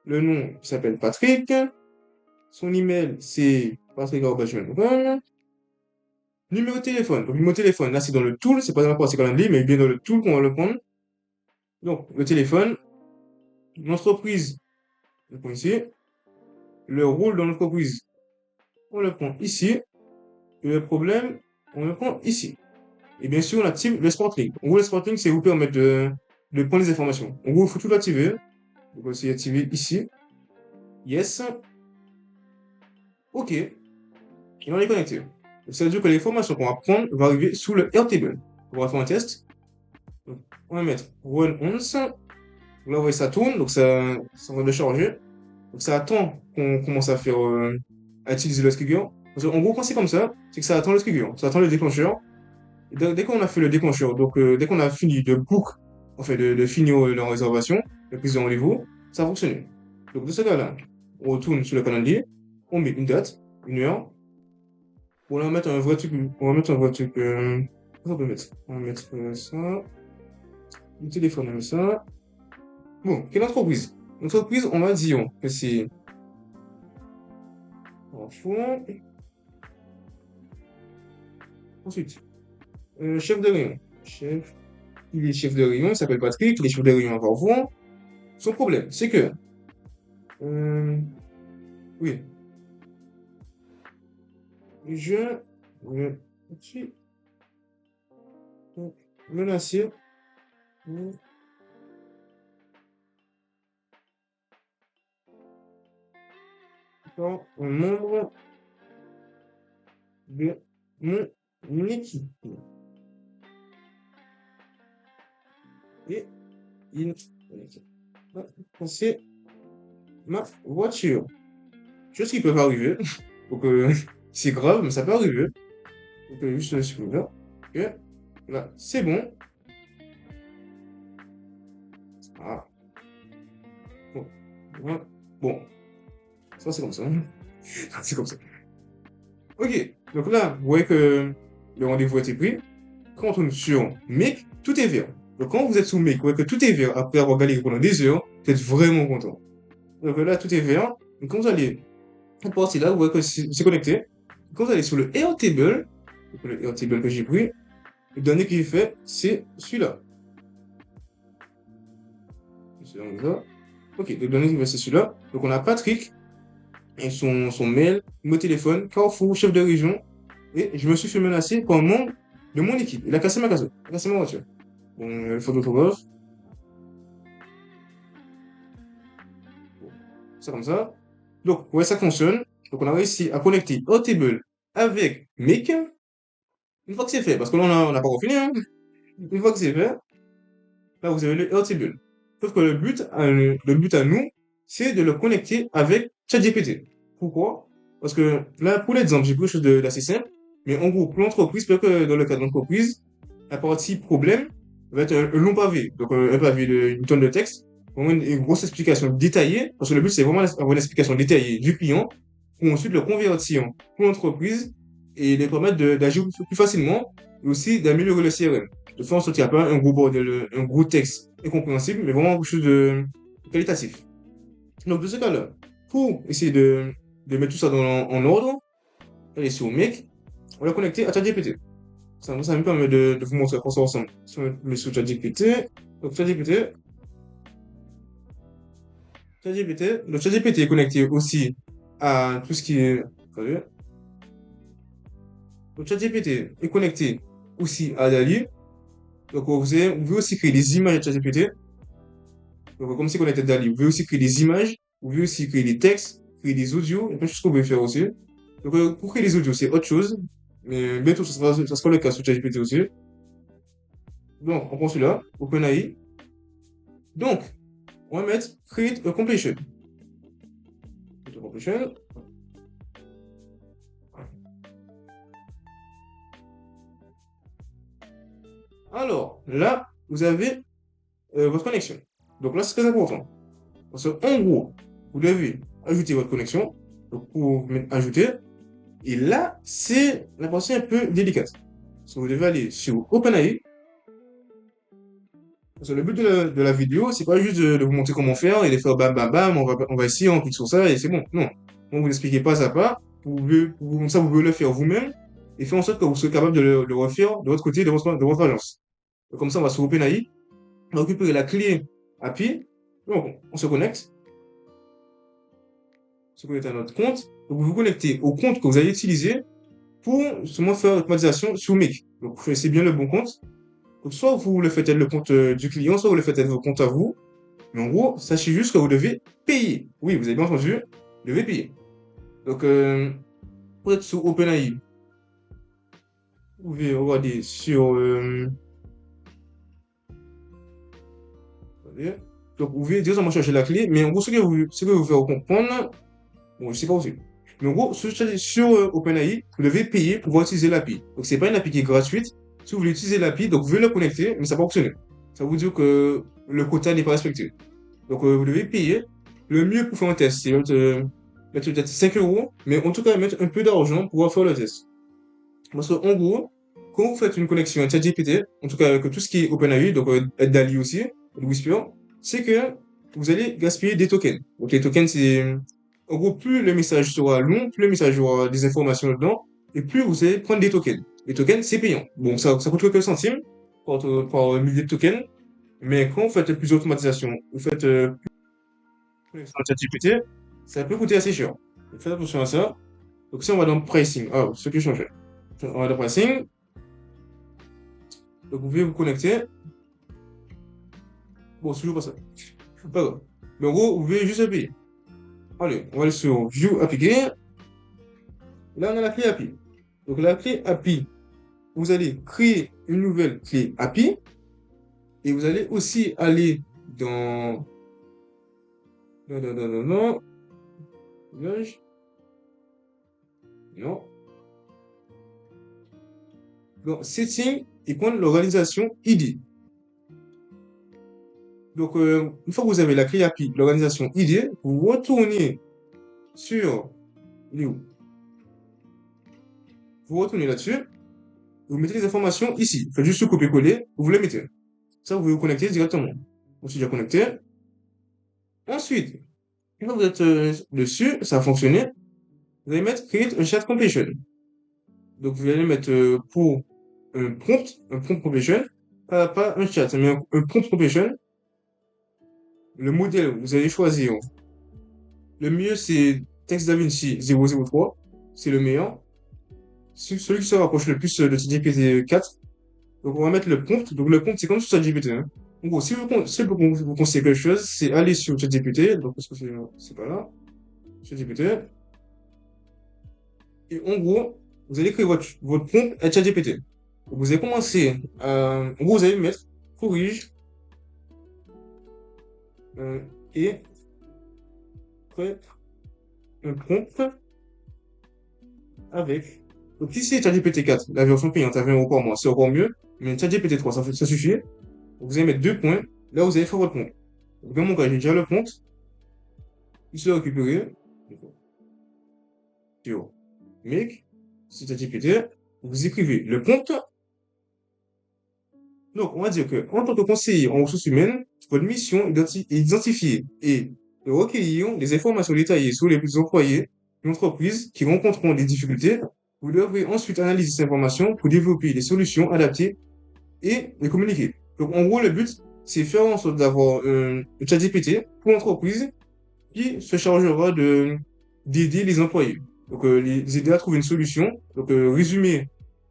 Speaker 2: Le nom s'appelle Patrick. Son email, c'est patrick@gmail.com. Numéro de téléphone. Donc, numéro de téléphone, là, c'est dans le tool. C'est pas dans la partie calendrier, mais bien dans le tool qu'on va le prendre. Donc, le téléphone. L'entreprise, on le prend ici. Le rôle dans l'entreprise, on le prend ici. Et le problème, on le prend ici. Et bien sûr, on active le Sportlink. En gros, le Sportlink, c'est vous permettre de prendre les informations. En gros, il faut tout activer. Donc, on va activer ici. Yes. OK. Et on est connecté. Donc, ça veut dire que les formations qu'on va prendre vont arriver sous le Airtable. On va faire un test. Donc, on va mettre Run Once. Là, vous voyez, ça tourne. Donc, ça va le charger. Donc, ça attend qu'on commence à faire, à utiliser le trigger. En gros, quand c'est comme ça, c'est que ça attend le trigger. Ça attend le déclencheur. Et dès qu'on a fait le déclencheur, donc dès qu'on a fini de book, en fait, de finir la réservation, la prise de rendez-vous, ça fonctionne. Donc, de ce cas-là, on retourne sur le calendrier, on met une date, une heure. On va mettre un vrai truc. On va mettre un vrai truc. Qu'est-ce qu'on peut mettre? On va mettre ça. Le téléphone, on met ça. Bon, quelle entreprise? L'entreprise, on va dire que c'est. En fond. Ensuite, chef de rayon. Il est chef de rayon, il s'appelle Patrick, il est chef de rayon à Carrefour. Son problème, c'est que. Oui. Je suis menacé par un membre de mon équipe. Et il va passer ma voiture. Chose qui peut arriver. Donc, c'est grave, mais ça peut arriver. Donc, juste supprimer là. Ok. Là, c'est bon. Ah. Bon. Voilà. Bon. Ça, c'est comme ça. C'est comme ça. Ok. Donc là, vous voyez que le rendez-vous a été pris. Quand on tourne sur Make, tout est vert. Donc quand vous êtes sous Make, vous voyez que tout est vert après avoir galéré pendant des heures, vous êtes vraiment content. Donc là, tout est vert. Donc quand vous allez cette partie-là, vous voyez que c'est connecté. Quand vous allez sur le Airtable, le Airtable que j'ai pris, le dernier qui est fait, c'est celui-là. Ok, le dernier qui est fait, c'est celui-là. Donc on a Patrick et son mail, mon téléphone, Carrefour, chef de région. Et je me suis fait menacer par un membre de mon équipe. Il a cassé ma casette, il a cassé ma voiture. Bon, faute d'autographe. Bon, ça comme ça. Donc, ouais, ça fonctionne. Donc, on a réussi à connecter Airtable avec Make. Une fois que c'est fait, parce que là, on n'a pas encore fini, hein. Une fois que c'est fait, là, vous avez le Airtable. Sauf que le but à nous, c'est de le connecter avec ChatGPT. Pourquoi? Parce que là, pour l'exemple, j'ai pris quelque chose d'assez simple. Mais en gros, pour l'entreprise, peut-être que dans le cas de l'entreprise, la partie problème va être un long pavé. Donc, un pavé d'une tonne de texte. Vraiment une grosse explication détaillée. Parce que le but, c'est vraiment avoir une explication détaillée du client pour ensuite le convertir pour l'entreprise et les permettre d'agir plus facilement et aussi d'améliorer le CRM. De faire en sorte qu'il n'y a pas un gros bordel, un gros texte et compréhensible, mais vraiment quelque chose de qualitatif. Donc, dans ce cas-là, pour essayer de mettre tout ça en ordre, aller sur Make, on va connecter à ChatGPT. Ça me permet de vous montrer qu'on ça ensemble. Si on met sur ChatGPT, donc ChatGPT est connecté aussi à tout ce qui est. Attendez. Donc, ChatGPT est connecté aussi à Dali. Donc, vous pouvez aussi créer des images de ChatGPT. Donc, comme c'est connecté à Dali, vous pouvez aussi créer des images, vous pouvez aussi créer des textes, créer des audios, il y a plein de choses qu'on peut faire aussi. Donc, pour créer des audios, c'est autre chose. Mais bientôt, ça sera le cas sur ChatGPT aussi. Donc, on prend celui-là, OpenAI. Donc, on va mettre Create a Completion. Create a Completion. Alors, là, vous avez votre connexion. Donc là, c'est très important. Parce qu'en gros, vous devez ajouter votre connexion. Donc, pour mettre ajouter. Et là, c'est la partie un peu délicate. Parce que vous devez aller sur OpenAI. Parce que le but de la vidéo, c'est pas juste de vous montrer comment faire et de faire bam bam bam, on va ici, on clique sur ça et c'est bon. Non. On vous expliquez pas à pas. Comme ça, vous pouvez le faire vous-même et faire en sorte que vous soyez capable de le refaire de votre côté, de votre agence. Donc, comme ça, on va sur OpenAI, on va récupérer la clé API. Donc, on se connecte. On se connecte à notre compte. Donc, vous vous connectez au compte que vous allez utiliser pour justement faire l'automatisation sur Make. Donc, vous choisissez bien le bon compte. Donc, soit vous le faites être le compte du client, soit vous le faites être votre compte à vous. Mais en gros, sachez juste que vous devez payer. Oui, vous avez bien entendu, vous devez payer. Donc, pour être sur OpenAI, vous pouvez regarder sur. Attendez. Donc, vous pouvez directement chercher la clé, mais en gros, ce que vous faire comprendre, bon, je sais pas aussi. Mais en gros, sur OpenAI, vous devez payer pour pouvoir utiliser l'API. Donc, c'est pas une API qui est gratuite. Si vous voulez utiliser l'API, donc vous pouvez le connecter, mais ça va pas fonctionner. Ça vous dit que le quota n'est pas respecté. Donc, vous devez payer. Le mieux pour faire un test, c'est mettre peut-être 5 euros, mais en tout cas, mettre un peu d'argent pour pouvoir faire le test. Parce qu'en gros, quand vous faites une connexion à ChatGPT, en tout cas avec tout ce qui est OpenAI, donc DALI aussi, Whisper, c'est que vous allez gaspiller des tokens. Donc les tokens, c'est en gros, plus le message sera long, plus le message aura des informations dedans, et plus vous allez prendre des tokens. Les tokens, c'est payant. Bon, ça coûte quelques centimes par millier de tokens, mais quand vous faites plus d'automatisation, vous faites plus sur ChatGPT, ça peut coûter assez cher. Donc faites attention à ça. Donc si on va dans pricing, ah, ce qui change. On va dans pricing, donc vous pouvez vous connecter. Bon, c'est toujours pas ça. Pas grave. Mais en gros, vous pouvez juste payer. Allez, on va aller sur View appliqué. Là, on a la clé API. Donc la clé API, vous allez créer une nouvelle clé API. Et vous allez aussi aller dans. Non. Non. Dans Setting et prendre l'organisation ID. Donc, une fois que vous avez la clé API, l'organisation ID, vous retournez sur New. Vous retournez là-dessus. Vous mettez les informations ici. Faites juste copier-coller, vous les mettez. Ça, vous pouvez vous connecter directement. Je suis déjà connecté. Ensuite, une fois que vous êtes dessus, ça a fonctionné. Vous allez mettre Create a Chat Completion. Donc, vous allez mettre pour un prompt completion, pas un chat, mais un prompt completion. Le modèle, vous allez choisir. Le mieux, c'est TextDaVinci 003. C'est le meilleur. Celui qui se rapproche le plus de ChatGPT 4. Donc, on va mettre le prompt. Donc, le prompt, c'est comme sur ChatGPT. Hein. En gros, si vous conseillez quelque chose, c'est aller sur ChatGPT. Donc, parce que c'est pas là. ChatGPT. Et en gros, vous allez créer votre prompt à ChatGPT. Donc, vous allez commencer en gros, vous allez mettre corrige et créer un prompt avec. Donc, si c'est ChatGPT 4, la version payante à 20 € par mois, c'est encore mieux. Mais ChatGPT 3, ça suffit. Vous allez mettre 2 points. Là, vous allez faire votre prompt. Donc, dans mon cas, j'ai déjà le prompt. Je l'ai récupéré sur Make, c'est ChatGPT. Vous écrivez le prompt. Donc, on va dire que, en tant que conseiller en ressources humaines, votre mission est d'identifier et de recueillir des informations détaillées sur les employés d'entreprises qui rencontreront des difficultés. Vous devrez ensuite analyser ces informations pour développer des solutions adaptées et les communiquer. Donc, en gros, le but, c'est faire en sorte d'avoir un ChatGPT pour l'entreprise qui se chargera d'aider les employés. Donc, les aider à trouver une solution. Donc, résumer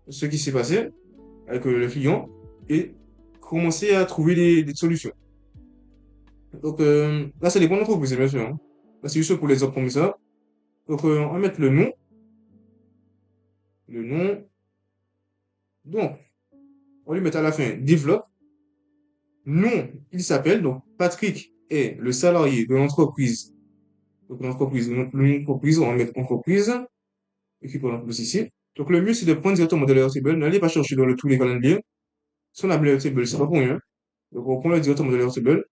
Speaker 2: ce qui s'est passé avec le client et commencer à trouver des solutions. Donc, là, ça dépend de l'entreprise, bien sûr, hein. Là, c'est juste pour les comme ça. Donc, on va mettre le nom. Le nom. Donc, on va lui mettre à la fin développe. Nom, il s'appelle. Donc, Patrick est le salarié de l'entreprise. Donc, l'entreprise, l'entreprise, on va mettre entreprise. Et puis, pour l'entreprise ici. Donc, le mieux, c'est de prendre directement de l'Airtable. N'allez pas chercher dans tous les calendriers. Si on a l'Airtable, c'est pas pour rien. Donc, on prend le directement de l'Airtable.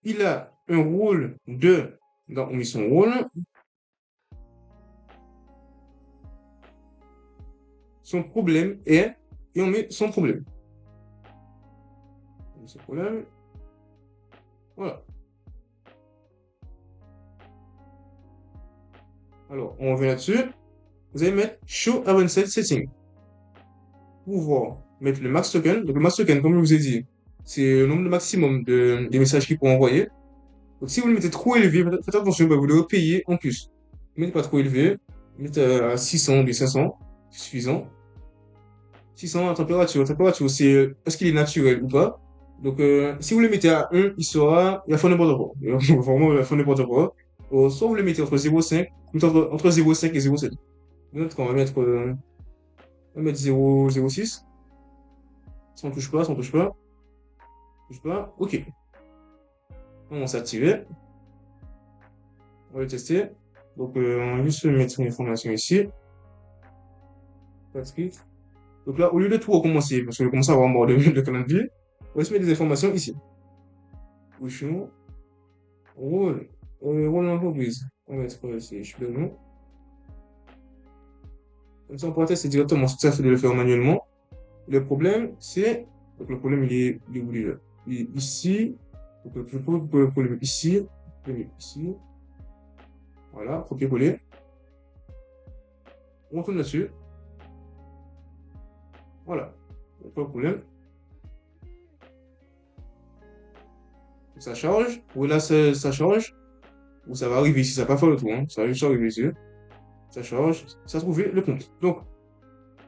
Speaker 2: Il a un rôle de, donc on met son rôle, son problème est, et on met son problème. On met son problème, voilà. Alors, on revient là-dessus. Vous allez mettre Show Advanced Setting. Pouvoir mettre le max token. Donc, le max token, comme je vous ai dit, c'est le nombre maximum des messages qu'il peut envoyer. Donc, si vous le mettez trop élevé, faites attention, bah, vous devez payer en plus. Ne mettez pas trop élevé. Mettez à 600 ou 500, c'est suffisant. 600 à température. Température, c'est est-ce qu'il est naturel ou pas. Donc, si vous le mettez à 1, il va faire n'importe quoi. Vraiment, il va faire n'importe quoi. Soit vous le mettez entre 0,5, entre 0,5 et 0,7. Donc, on va mettre 0,06. Ça ne touche pas, ça ne touche pas. Touche pas. OK. On va s'activer. On va le tester. Donc, on va juste mettre une information ici. Patrick. Donc là, au lieu de tout recommencer, parce que je commence à avoir mort de calendrier, on va juste mettre des informations ici. Bouchon. Rôle. Rôle d'entreprise. On va mettre ici, je suis le nom. Comme ça, on pourra tester directement si ça fait de le faire manuellement. Le problème, c'est. Donc, le problème, il est où déjà? Il est ici. Donc, le problème ici. Le problème ici. Voilà, copier-coller. On retourne là-dessus. Voilà. Pas de problème. Ça charge. Ou là, ça charge. Ou ça va arriver ici. Ça va pas faire le tour, hein. Ça va juste arriver ici. Ça charge. Ça a trouvé le compte. Donc,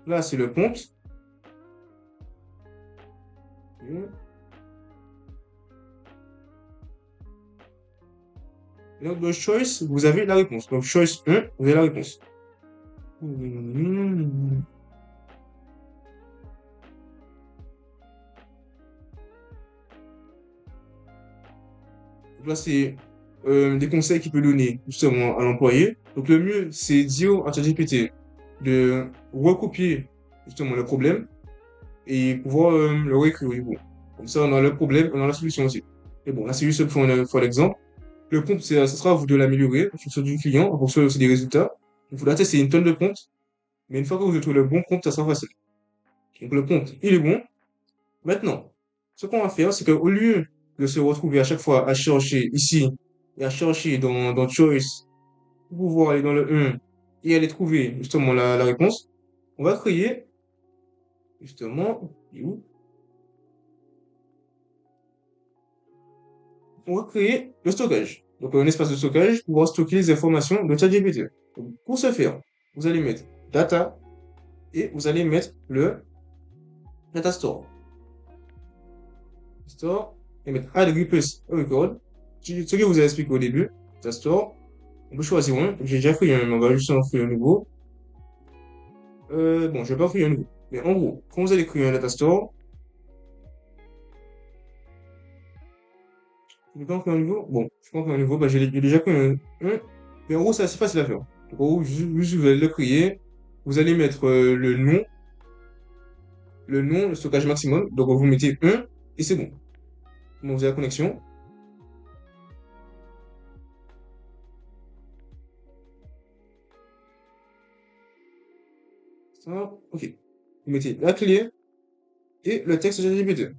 Speaker 2: là, c'est le compte. Et donc, dans choice, vous avez la réponse. Donc, choice 1, vous avez la réponse. Donc là, c'est des conseils qu'il peut donner justement à l'employé. Donc, le mieux, c'est dire à ChatGPT de recopier justement le problème et pouvoir le réécrire du coup. Comme ça, on a le problème, on a la solution aussi. Et bon, là, c'est juste pour l'exemple. Le prompt, ça sera à vous de l'améliorer en fonction du client, en fonction aussi des résultats. Il faudra tester une tonne de prompts, mais une fois que vous avez trouvé le bon prompt, ça sera facile. Donc le prompt, il est bon. Maintenant, ce qu'on va faire, c'est qu'au lieu de se retrouver à chaque fois à chercher ici et à chercher dans Choice pour pouvoir aller dans le 1 et aller trouver justement la réponse, on va créer justement, où on va créer le stockage. Donc un espace de stockage pour pouvoir stocker les informations de ChatGPT. Donc, pour ce faire, vous allez mettre data et vous allez mettre le data store. Store et mettre add replace record. Ce que vous avez expliqué au début, data store. On peut choisir un. J'ai déjà créé un, on va juste en créer un nouveau. Bon, je vais pas créer un nouveau. Mais en gros, quand vous allez créer un data store, je vais pas en créer un nouveau. Bon, je vais en créer un nouveau. Bah, j'ai déjà créé un. Mais en gros, c'est assez facile à faire. Donc, en gros, juste vous allez le créer. Vous allez mettre le nom, le stockage maximum. Donc, vous mettez 1 et c'est bon. Donc, vous avez la connexion. Ça, ok. Vous mettez la clé. et le texte ChatGPT.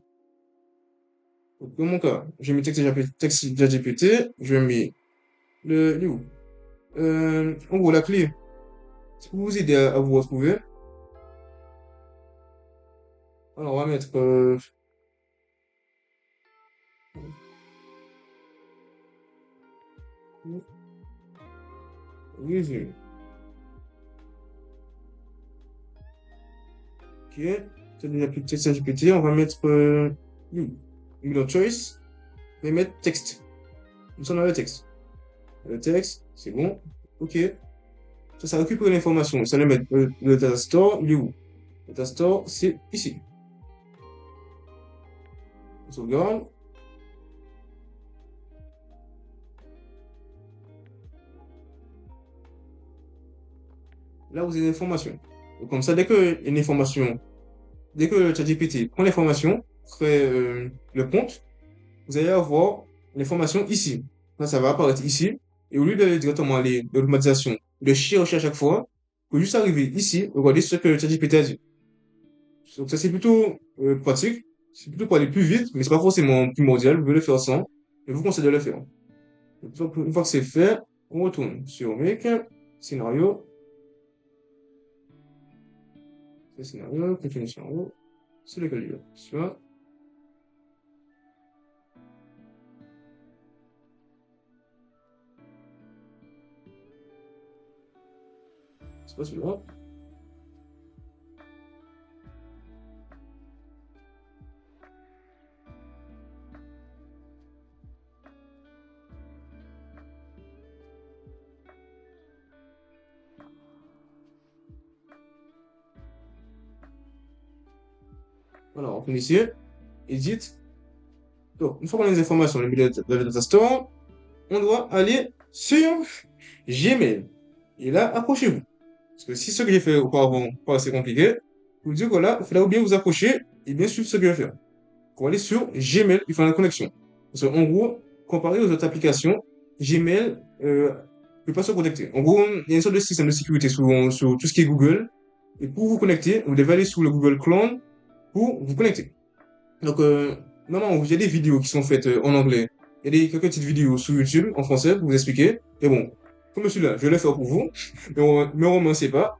Speaker 2: Donc, dans mon cas, j'ai mis texte ChatGPT, je mets il est où? En gros, la clé, c'est pour vous aider à vous retrouver. Alors, on va mettre résumé. Ok, c'est déjà appliqué ChatGPT, on va mettre dans choice, et mettre texte. Comme ça, on a le texte. Le texte, c'est bon. Ok. Ça récupère l'information. Ça le met le data store, il est où? Le data store, c'est ici. On sauvegarde. Là, vous avez l'information. Donc, comme ça, dès que une information, dès que le ChatGPT prend l'information, crée le compte, vous allez avoir l'information ici. Ça va apparaître ici. Et au lieu d'aller directement aller dans l'automatisation, de chercher à chaque fois, il faut juste arriver ici, regarder ce que le ChatGPT a dit. Donc ça, c'est plutôt pratique. C'est plutôt pour aller plus vite, mais c'est pas forcément primordial. Vous pouvez le faire sans. Et je vous conseille de le faire. Donc, une fois que c'est fait, on retourne sur Make, scénario, c'est scénario, continue scénario, c'est lequel il y a. Celui-là. C'est pas celui-là. Voilà, on finit ici, edit. Donc, une fois qu'on a les informations, on les met dans le data store, on doit aller sur Gmail. Et là, accrochez-vous. Parce que si ce que j'ai fait auparavant pas assez compliqué, je vous dis que là, il faudra bien vous accrocher et bien suivre ce que je vais faire. Pour aller sur Gmail, il faut la connexion. Parce qu'en gros, comparé aux autres applications, Gmail ne peut pas se connecter. En gros, il y a une sorte de système de sécurité sur tout ce qui est Google. Et pour vous connecter, vous devez aller sur le Google Chrome pour vous connecter. Donc, normalement, il y a des vidéos qui sont faites en anglais. Il y a quelques petites vidéos sur YouTube en français pour vous expliquer. Et bon, comme celui-là, je vais le faire pour vous. Mais on ne sait pas.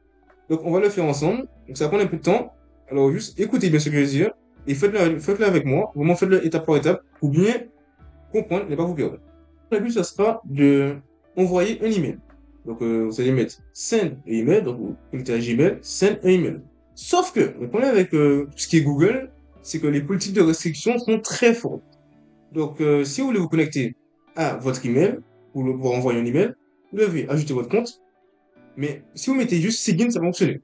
Speaker 2: Donc, on va le faire ensemble. Donc, ça va prendre un peu de temps. Alors, juste écoutez bien ce que je vais dire. Et faites-le avec moi. Vraiment, faites-le étape par étape pour bien comprendre et ne pas vous perdre. Le but, ça sera de envoyer un email. Donc, vous allez mettre send un email. Donc, vous connectez à Gmail, send un email. Sauf que le problème avec tout ce qui est Google, c'est que les politiques de restriction sont très fortes. Donc, si vous voulez vous connecter à votre email, pour envoyer un email, vous devez ajouter votre compte. Mais si vous mettez juste Sign, ça va fonctionner.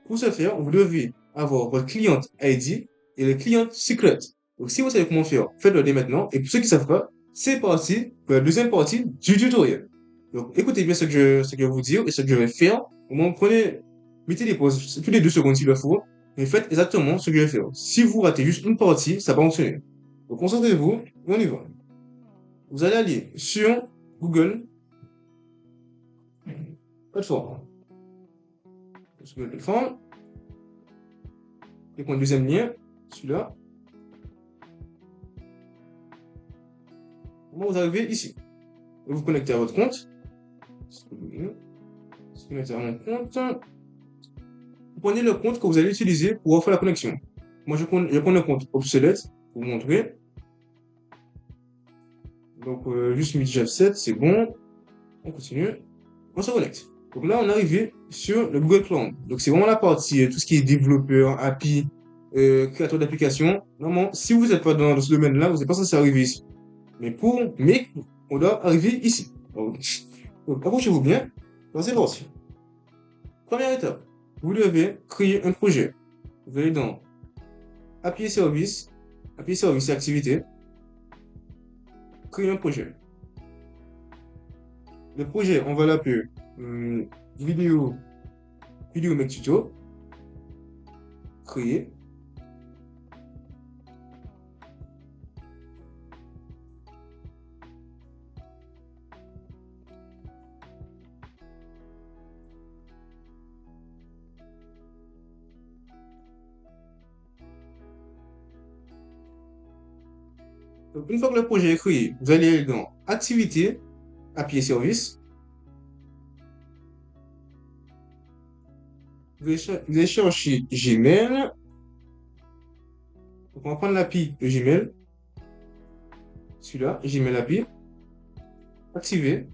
Speaker 2: Pour ce faire, vous devez avoir votre client ID et le client secret. Donc, si vous savez comment faire, faites-le dès maintenant. Et pour ceux qui ne savent pas, c'est parti pour la deuxième partie du tutoriel. Donc, écoutez bien ce que je vais vous dire et ce que je vais faire. Au moins, mettez des pauses toutes les 2 secondes s'il le faut, mais faites exactement ce que je vais faire. Si vous ratez juste une partie, ça va fonctionner. Donc, concentrez-vous et on y va. Vous allez aller sur Google Plateforme. Sur Google Plateforme. Et pour le deuxième lien, celui-là. Vous arrivez ici. Vous vous connectez à votre compte. Vous connectez à mon compte. Vous prenez le compte que vous allez utiliser pour faire la connexion. Moi, je prends le compte obsolète pour vous montrer. Donc, juste Midjab 7, c'est bon. On continue. On se connecte. Donc là, on est arrivé sur le Google Chrome. Donc, c'est vraiment la partie, tout ce qui est développeur, API, créateur d'application. Normalement, si vous n'êtes pas dans ce domaine-là, vous n'êtes pas censé arriver ici. Mais on doit arriver ici. Donc, accrochez-vous bien. Donc, c'est parti. Première étape, vous devez créer un projet. Vous allez dans API Service et activité, créer un projet. Le projet, on va l'appeler vidéo Make Tuto, créer. Donc, une fois que le projet est créé, vous allez aller dans Activité, API et services. Vous allez chercher Gmail. Donc, on va prendre l'API de Gmail. Celui-là, Gmail API. Activer.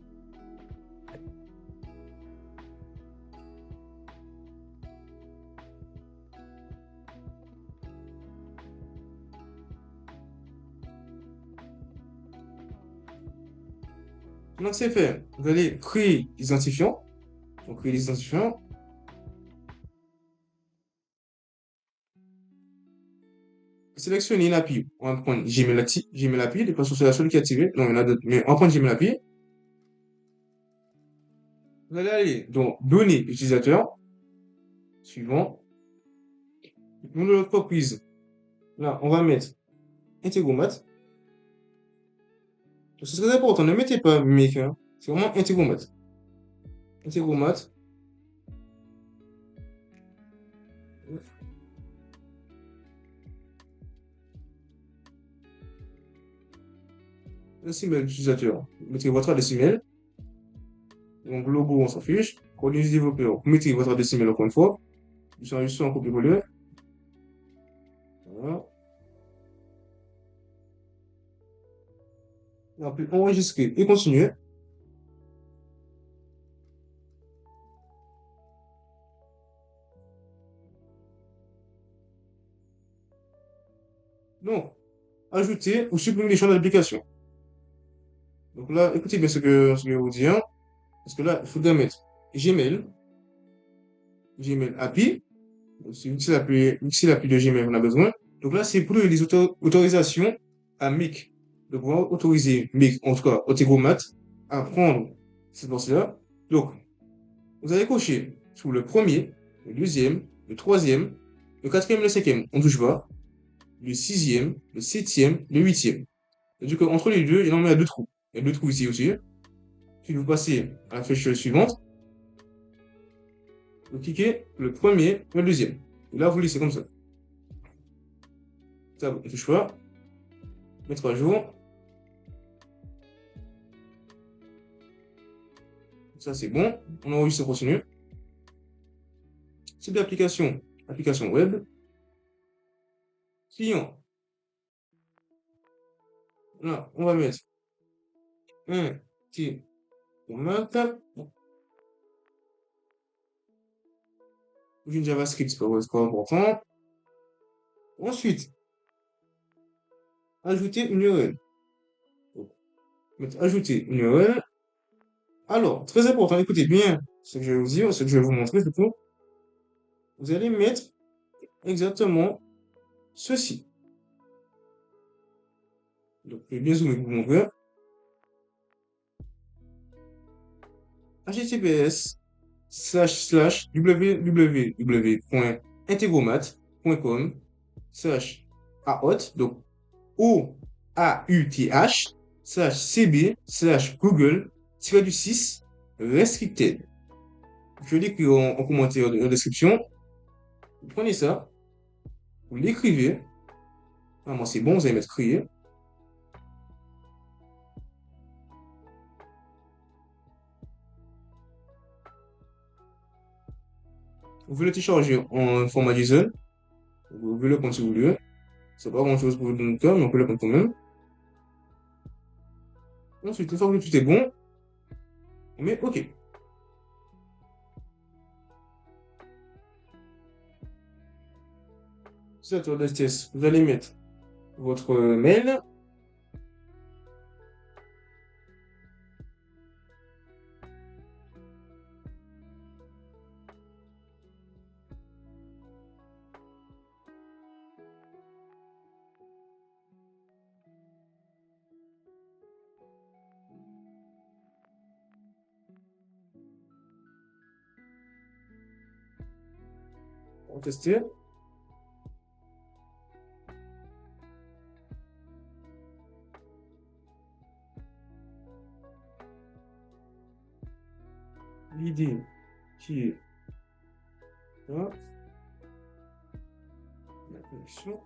Speaker 2: Donc, c'est fait. Vous allez créer l'identifiant. Donc, créer l'identifiant. Sélectionnez une API. On va prendre Gmail API. De toute façon, c'est la seule qui est activée. Non, il y en a d'autres. Mais on va prendre Gmail API. Vous allez aller dans Données utilisateurs. Suivant. Nom de l'entreprise. Là, on va mettre Integromat. C'est très important. Ne mettez pas Make, hein. C'est vraiment Integromat. Integromat. Adresse email d'utilisateur. Vous mettez votre adresse email. Donc, logo, on s'en fiche. Coordonnées du développeur. Vous mettez votre adresse email encore une fois. Vous enregistrez en copier-coller. Voilà. Et après, enregistrer et continuer. Donc, ajouter ou supprimer les champs d'application. Donc là, écoutez bien ce que je vais vous dire. Parce que là, il faudrait mettre Gmail, Gmail API. C'est l'API de Gmail qu'on a besoin. Donc là, c'est pour les autorisations à Mic. De pouvoir autoriser Mic, en tout cas, Otegromat, à prendre cette partie-là. Donc, vous allez cocher sur le premier, le deuxième, le troisième, le quatrième, le cinquième, on ne touche pas. Le sixième, le septième, le huitième. C'est-à-dire qu'entre les deux, il en met à deux trous. Il y a deux trous ici aussi. Puis vous passez à la flèche suivante. Vous cliquez le premier, et le deuxième. Et là, vous laissez comme ça. Ça, on ne touche pas. Mettre à jour. Ça, c'est bon. On enregistre, on continue. Type d'application, application web. Client. Là, on va mettre un petit format. Une JavaScript, c'est pas important. Ensuite, ajouter une URL. Mettre ajouter une URL. Alors, très important, écoutez bien ce que je vais vous dire, ce que je vais vous montrer plutôt. Vous allez mettre exactement ceci. Donc, je vais bien zoomer pour vous montrer. https://www.integromat.com/AOT, donc OAUTH/CB/Google/du6 restricted. Je l'écris en commentaire de description. Vous prenez ça, vous l'écrivez. Normalement, c'est bon, vous allez mettre créer. Vous pouvez le télécharger en format JSON. Vous pouvez le prendre si vous voulez. C'est pas grand chose pour vous donner le cas, mais on peut le prendre quand même. Ensuite, une fois que tout est bon, on met OK. Utilisateur de test, vous allez mettre votre mail. On va tester. L'idée qui est là, la connexion.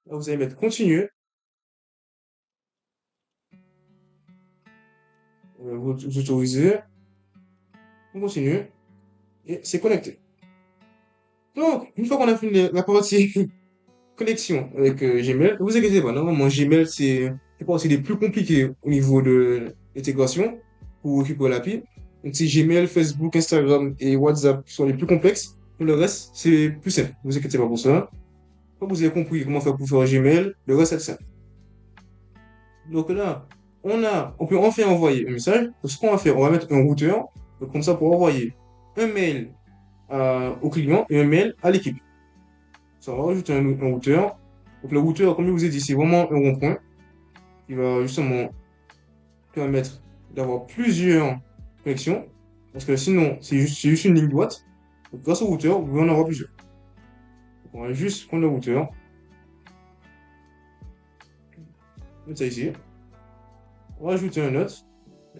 Speaker 2: Là, vous allez mettre continuer. Vous autorisez. On continue. Et c'est connecté. Donc, une fois qu'on a fini la partie connexion avec Gmail, ne vous inquiétez pas, normalement Gmail c'est pas aussi des plus compliqués au niveau de l'intégration pour récupérer l'API. Donc si Gmail, Facebook, Instagram et WhatsApp sont les plus complexes, pour le reste c'est plus simple. Ne vous inquiétez pas pour ça. Quand vous avez compris comment faire pour faire Gmail, le reste c'est simple. Donc là, on peut enfin envoyer un message. Donc ce qu'on va faire, on va mettre un routeur, donc comme ça pour envoyer un mail au client et un mail à l'équipe. Ça va rajouter un routeur. Donc le routeur, comme je vous ai dit, c'est vraiment un rond-point qui va justement permettre d'avoir plusieurs connexions. Parce que sinon, c'est juste une ligne droite. Donc grâce au routeur, vous pouvez en avoir plusieurs. Donc, on va juste prendre le routeur. Mettre ça ici. On va ajouter un autre.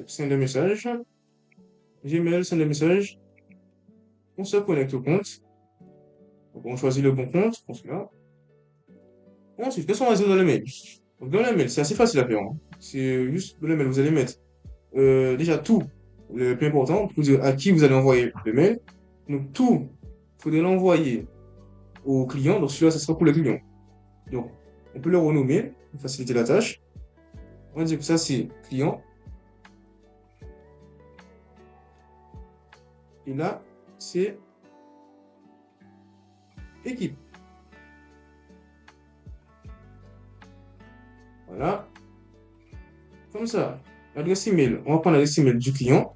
Speaker 2: Send de message. Gmail, send de message. On se connecte au compte. Donc on choisit le bon compte. On se met là. Ensuite, qu'est-ce qu'on va dire dans le mail? Donc dans le mail, c'est assez facile à faire, hein. C'est juste dans le mail, vous allez mettre déjà tout, le plus important, pour dire à qui vous allez envoyer le mail. Donc tout, il faudrait l'envoyer au client. Donc celui-là, ça sera pour le client. Donc on peut le renommer pour faciliter la tâche. On va dire que ça, c'est client. Et là, c'est équipe. Voilà. Comme ça, l'adresse email, on va prendre l'adresse email du client.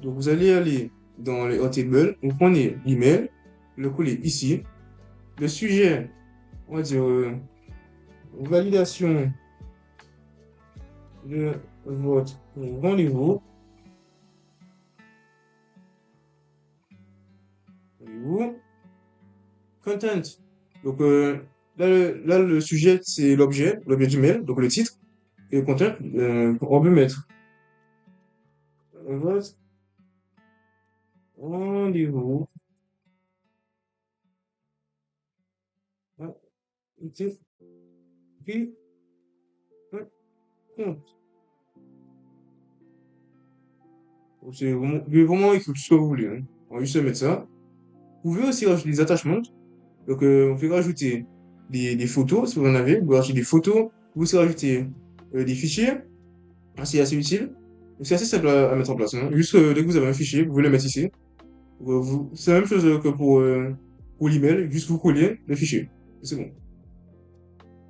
Speaker 2: Donc vous allez aller dans les Hotmail, vous prenez l'email, le coller ici. Le sujet, on va dire validation de votre rendez-vous. Content. Donc là, le sujet, c'est l'objet du mail, donc le titre. Et le content, on peut mettre votre rendez-vous. Ah, titre, puis, compte. Donc, vous pouvez vraiment écrire tout ce que vous voulez, hein. On va juste mettre ça. Vous pouvez aussi rajouter des attachments. Donc, on peut rajouter des photos, si vous en avez. Vous pouvez rajouter des photos. Vous pouvez rajouter des fichiers. C'est assez utile. Donc, c'est assez simple à mettre en place, hein. Juste, dès que vous avez un fichier, vous pouvez le mettre ici. C'est la même chose que pour l'email. Juste vous collez le fichier. C'est bon.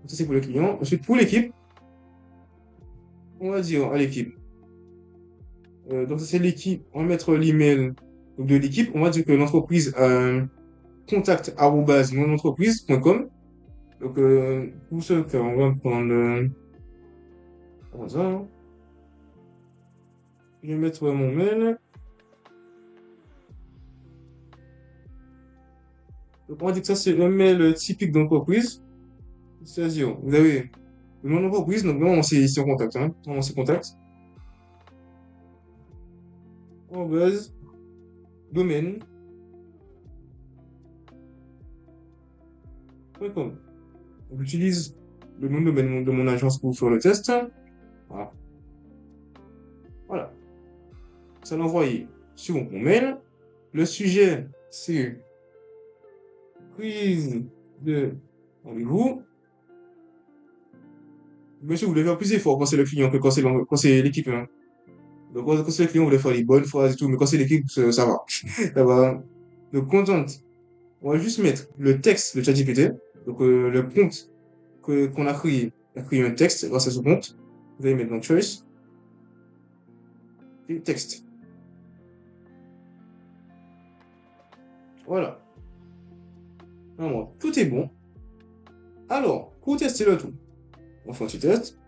Speaker 2: Ça, c'est pour le client. Ensuite, pour l'équipe, on va dire à l'équipe. Donc, ça, c'est l'équipe. On va mettre l'email de l'équipe. On va dire que l'entreprise a un contact@monentreprise.com. Donc, pour ce faire, on va prendre ça, hein. Je vais mettre mon mail. Donc, on va dire que ça, c'est un mail typique d'entreprise. C'est-à-dire, vous avez le nom d'entreprise. Donc, normalement, c'est en contact, hein. Normalement, c'est contact. Arrobase, domaine.com. J'utilise le nom de domaine de mon agence pour faire le test. Voilà. Voilà. Ça l'envoie sur mon mail. Le sujet, c'est prise de rendez-vous. Bien sûr, vous devez faire plus d'efforts quand c'est le client que quand c'est l'équipe, hein. Donc, quand c'est le client, vous devez faire les bonnes phrases et tout, mais quand c'est l'équipe, ça va. Ça va. Donc, content. On va juste mettre le texte de ChatGPT. Donc, le prompt qu'on a créé. On a créé un texte grâce à ce prompt. Vous allez mettre dans Choice et texte. Voilà. Alors, tout est bon. Alors, pour tester le tout, on fait un petit test.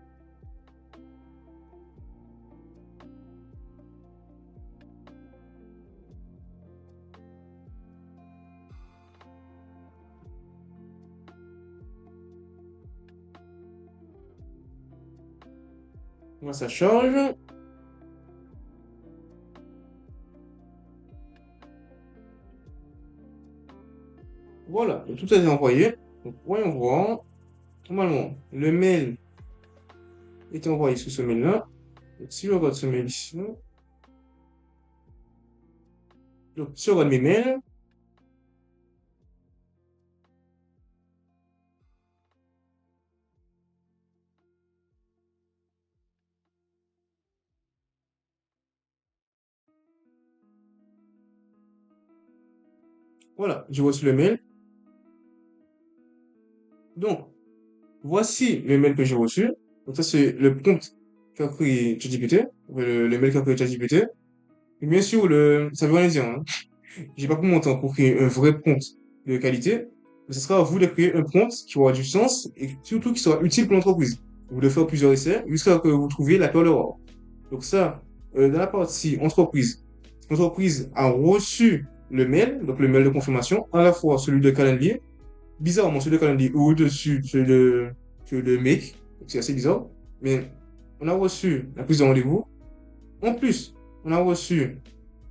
Speaker 2: Moi, ça charge. Voilà, donc tout a été envoyé. Donc, voyons voir. normalement, le mail est envoyé sous ce mail-là. Si je regarde ce mail ici, donc si je regarde mes mails, voilà, j'ai reçu le mail. Donc, voici le mail que j'ai reçu. Donc ça, c'est le prompt qu'a créé ChatGPT, le mail qu'a créé ChatGPT. Et bien sûr, ça veut rien dire, hein. J'ai pas pris mon temps pour créer un vrai prompt de qualité, mais ce sera à vous de créer un prompt qui aura du sens et surtout qui sera utile pour l'entreprise. Vous devez faire plusieurs essais jusqu'à ce que vous trouviez la perle rare. Donc ça, dans la partie entreprise, l'entreprise a reçu le mail, donc le mail de confirmation, à la fois celui de calendrier. Bizarrement, celui de calendrier est au-dessus celui de make, donc c'est assez bizarre. Mais on a reçu la prise de rendez-vous. En plus, on a reçu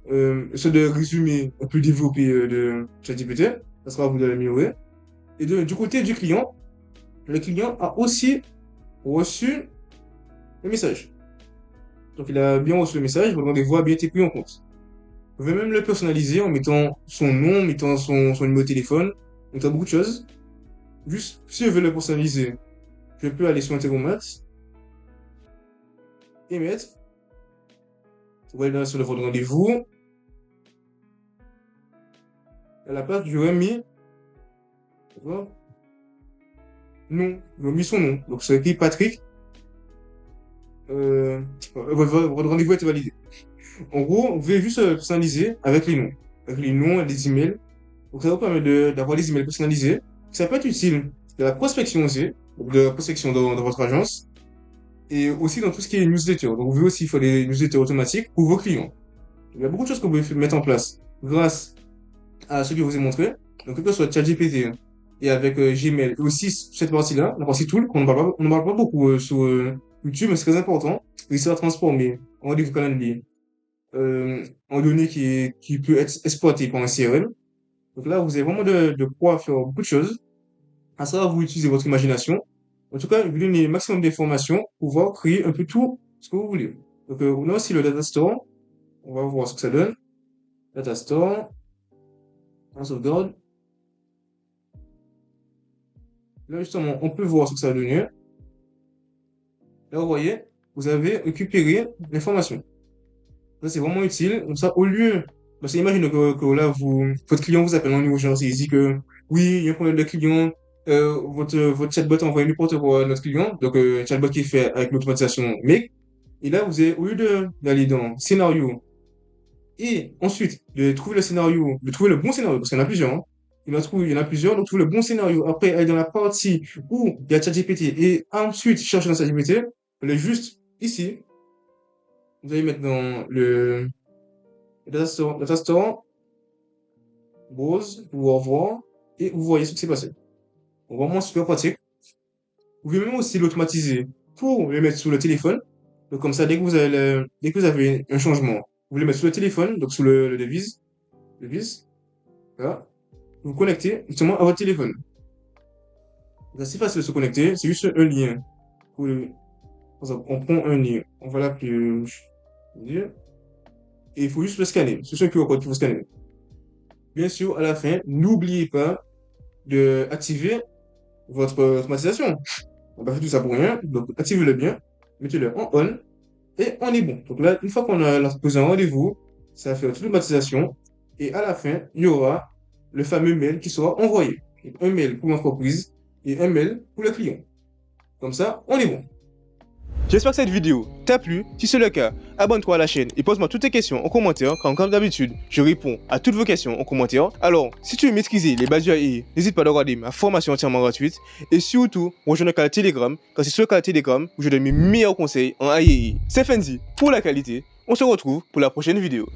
Speaker 2: ce de résumé un peu développé de ChatGPT. Ça sera à vous de l'améliorer. Et du côté du client, le client a aussi reçu le message. Donc il a bien reçu le message, votre rendez-vous a bien été pris en compte. Vous pouvez même le personnaliser en mettant son nom, en mettant son numéro de téléphone, en mettant beaucoup de choses. Juste, si je veux le personnaliser, je peux aller sur Integromat et mettre, vous voyez là sur le votre rendez-vous, à la place, j'aurais mis, non, j'aurais mis son nom. Donc c'est écrit Patrick, votre rendez-vous a été validé. En gros, vous pouvez juste personnaliser avec les noms et les emails. Donc ça vous permet d'avoir des emails personnalisés. Ça peut être utile de la prospection aussi, donc de la prospection dans votre agence, et aussi dans tout ce qui est newsletter. Donc vous pouvez aussi faire des newsletters automatiques pour vos clients. Il y a beaucoup de choses que vous pouvez mettre en place grâce à ce que je vous ai montré. Donc que ce soit ChatGPT et avec Gmail, et aussi cette partie-là, la partie tool, on ne parle pas beaucoup sur YouTube, mais c'est très important. Réussir à transformer en rendez-vous calendrier en données qui peut être exploitée par un CRM. Donc là, vous avez vraiment de quoi faire beaucoup de choses. À ça, vous utilisez votre imagination. En tout cas, vous donnez le maximum d'informations pour pouvoir créer un peu tout ce que vous voulez. Donc, on a aussi le Data Store. On va voir ce que ça donne. Data Store. On sauvegarde. Là, justement, on peut voir ce que ça a donné. Là, vous voyez, vous avez récupéré l'information. Ça, c'est vraiment utile. Comme ça, au lieu, parce que imagine que là, votre client vous appelle en urgence et il dit que oui, il y a un problème de client, votre chatbot envoie n'importe quoi à notre client, donc chatbot qui est fait avec l'automatisation Make. Et là, vous avez, au lieu d'aller dans scénario et ensuite de trouver le scénario, de trouver le bon scénario, parce qu'il y en a plusieurs, hein. Il y en a plusieurs, donc trouver le bon scénario. Après, aller dans la partie où il y a ChatGPT et ensuite chercher dans ChatGPT, elle est juste ici. Vous allez mettre dans le Data Store, Browse, vous revoir, et vous voyez ce qui s'est passé. Donc, vraiment super pratique. Vous pouvez même aussi l'automatiser pour le mettre sur le téléphone. Donc, comme ça, dès que vous avez un changement, vous le mettez sur le téléphone, donc sur le device, là, vous connectez justement à votre téléphone. C'est assez facile de se connecter, c'est juste un lien. Par exemple, on prend un lien, on va l'appeler, et il faut juste le scanner. C'est ce QR code qu'il faut scanner. Bien sûr, à la fin, n'oubliez pas d'activer votre automatisation. On va faire tout ça pour rien. Donc, activez-le bien, mettez-le en on et on est bon. Donc là, une fois qu'on a posé un rendez-vous, ça va faire toute l'automatisation et à la fin, il y aura le fameux mail qui sera envoyé. Un mail pour l'entreprise et un mail pour le client. Comme ça, on est bon.
Speaker 1: J'espère que cette vidéo t'a plu. Si c'est le cas, abonne-toi à la chaîne et pose-moi toutes tes questions en commentaire, car comme d'habitude, je réponds à toutes vos questions en commentaire. Alors, si tu veux maîtriser les bases du AI, n'hésite pas à regarder ma formation entièrement gratuite et surtout, rejoins le canal Telegram, car c'est sur le canal Telegram où je donne mes meilleurs conseils en AI. C'est Fenzi pour la qualité. On se retrouve pour la prochaine vidéo.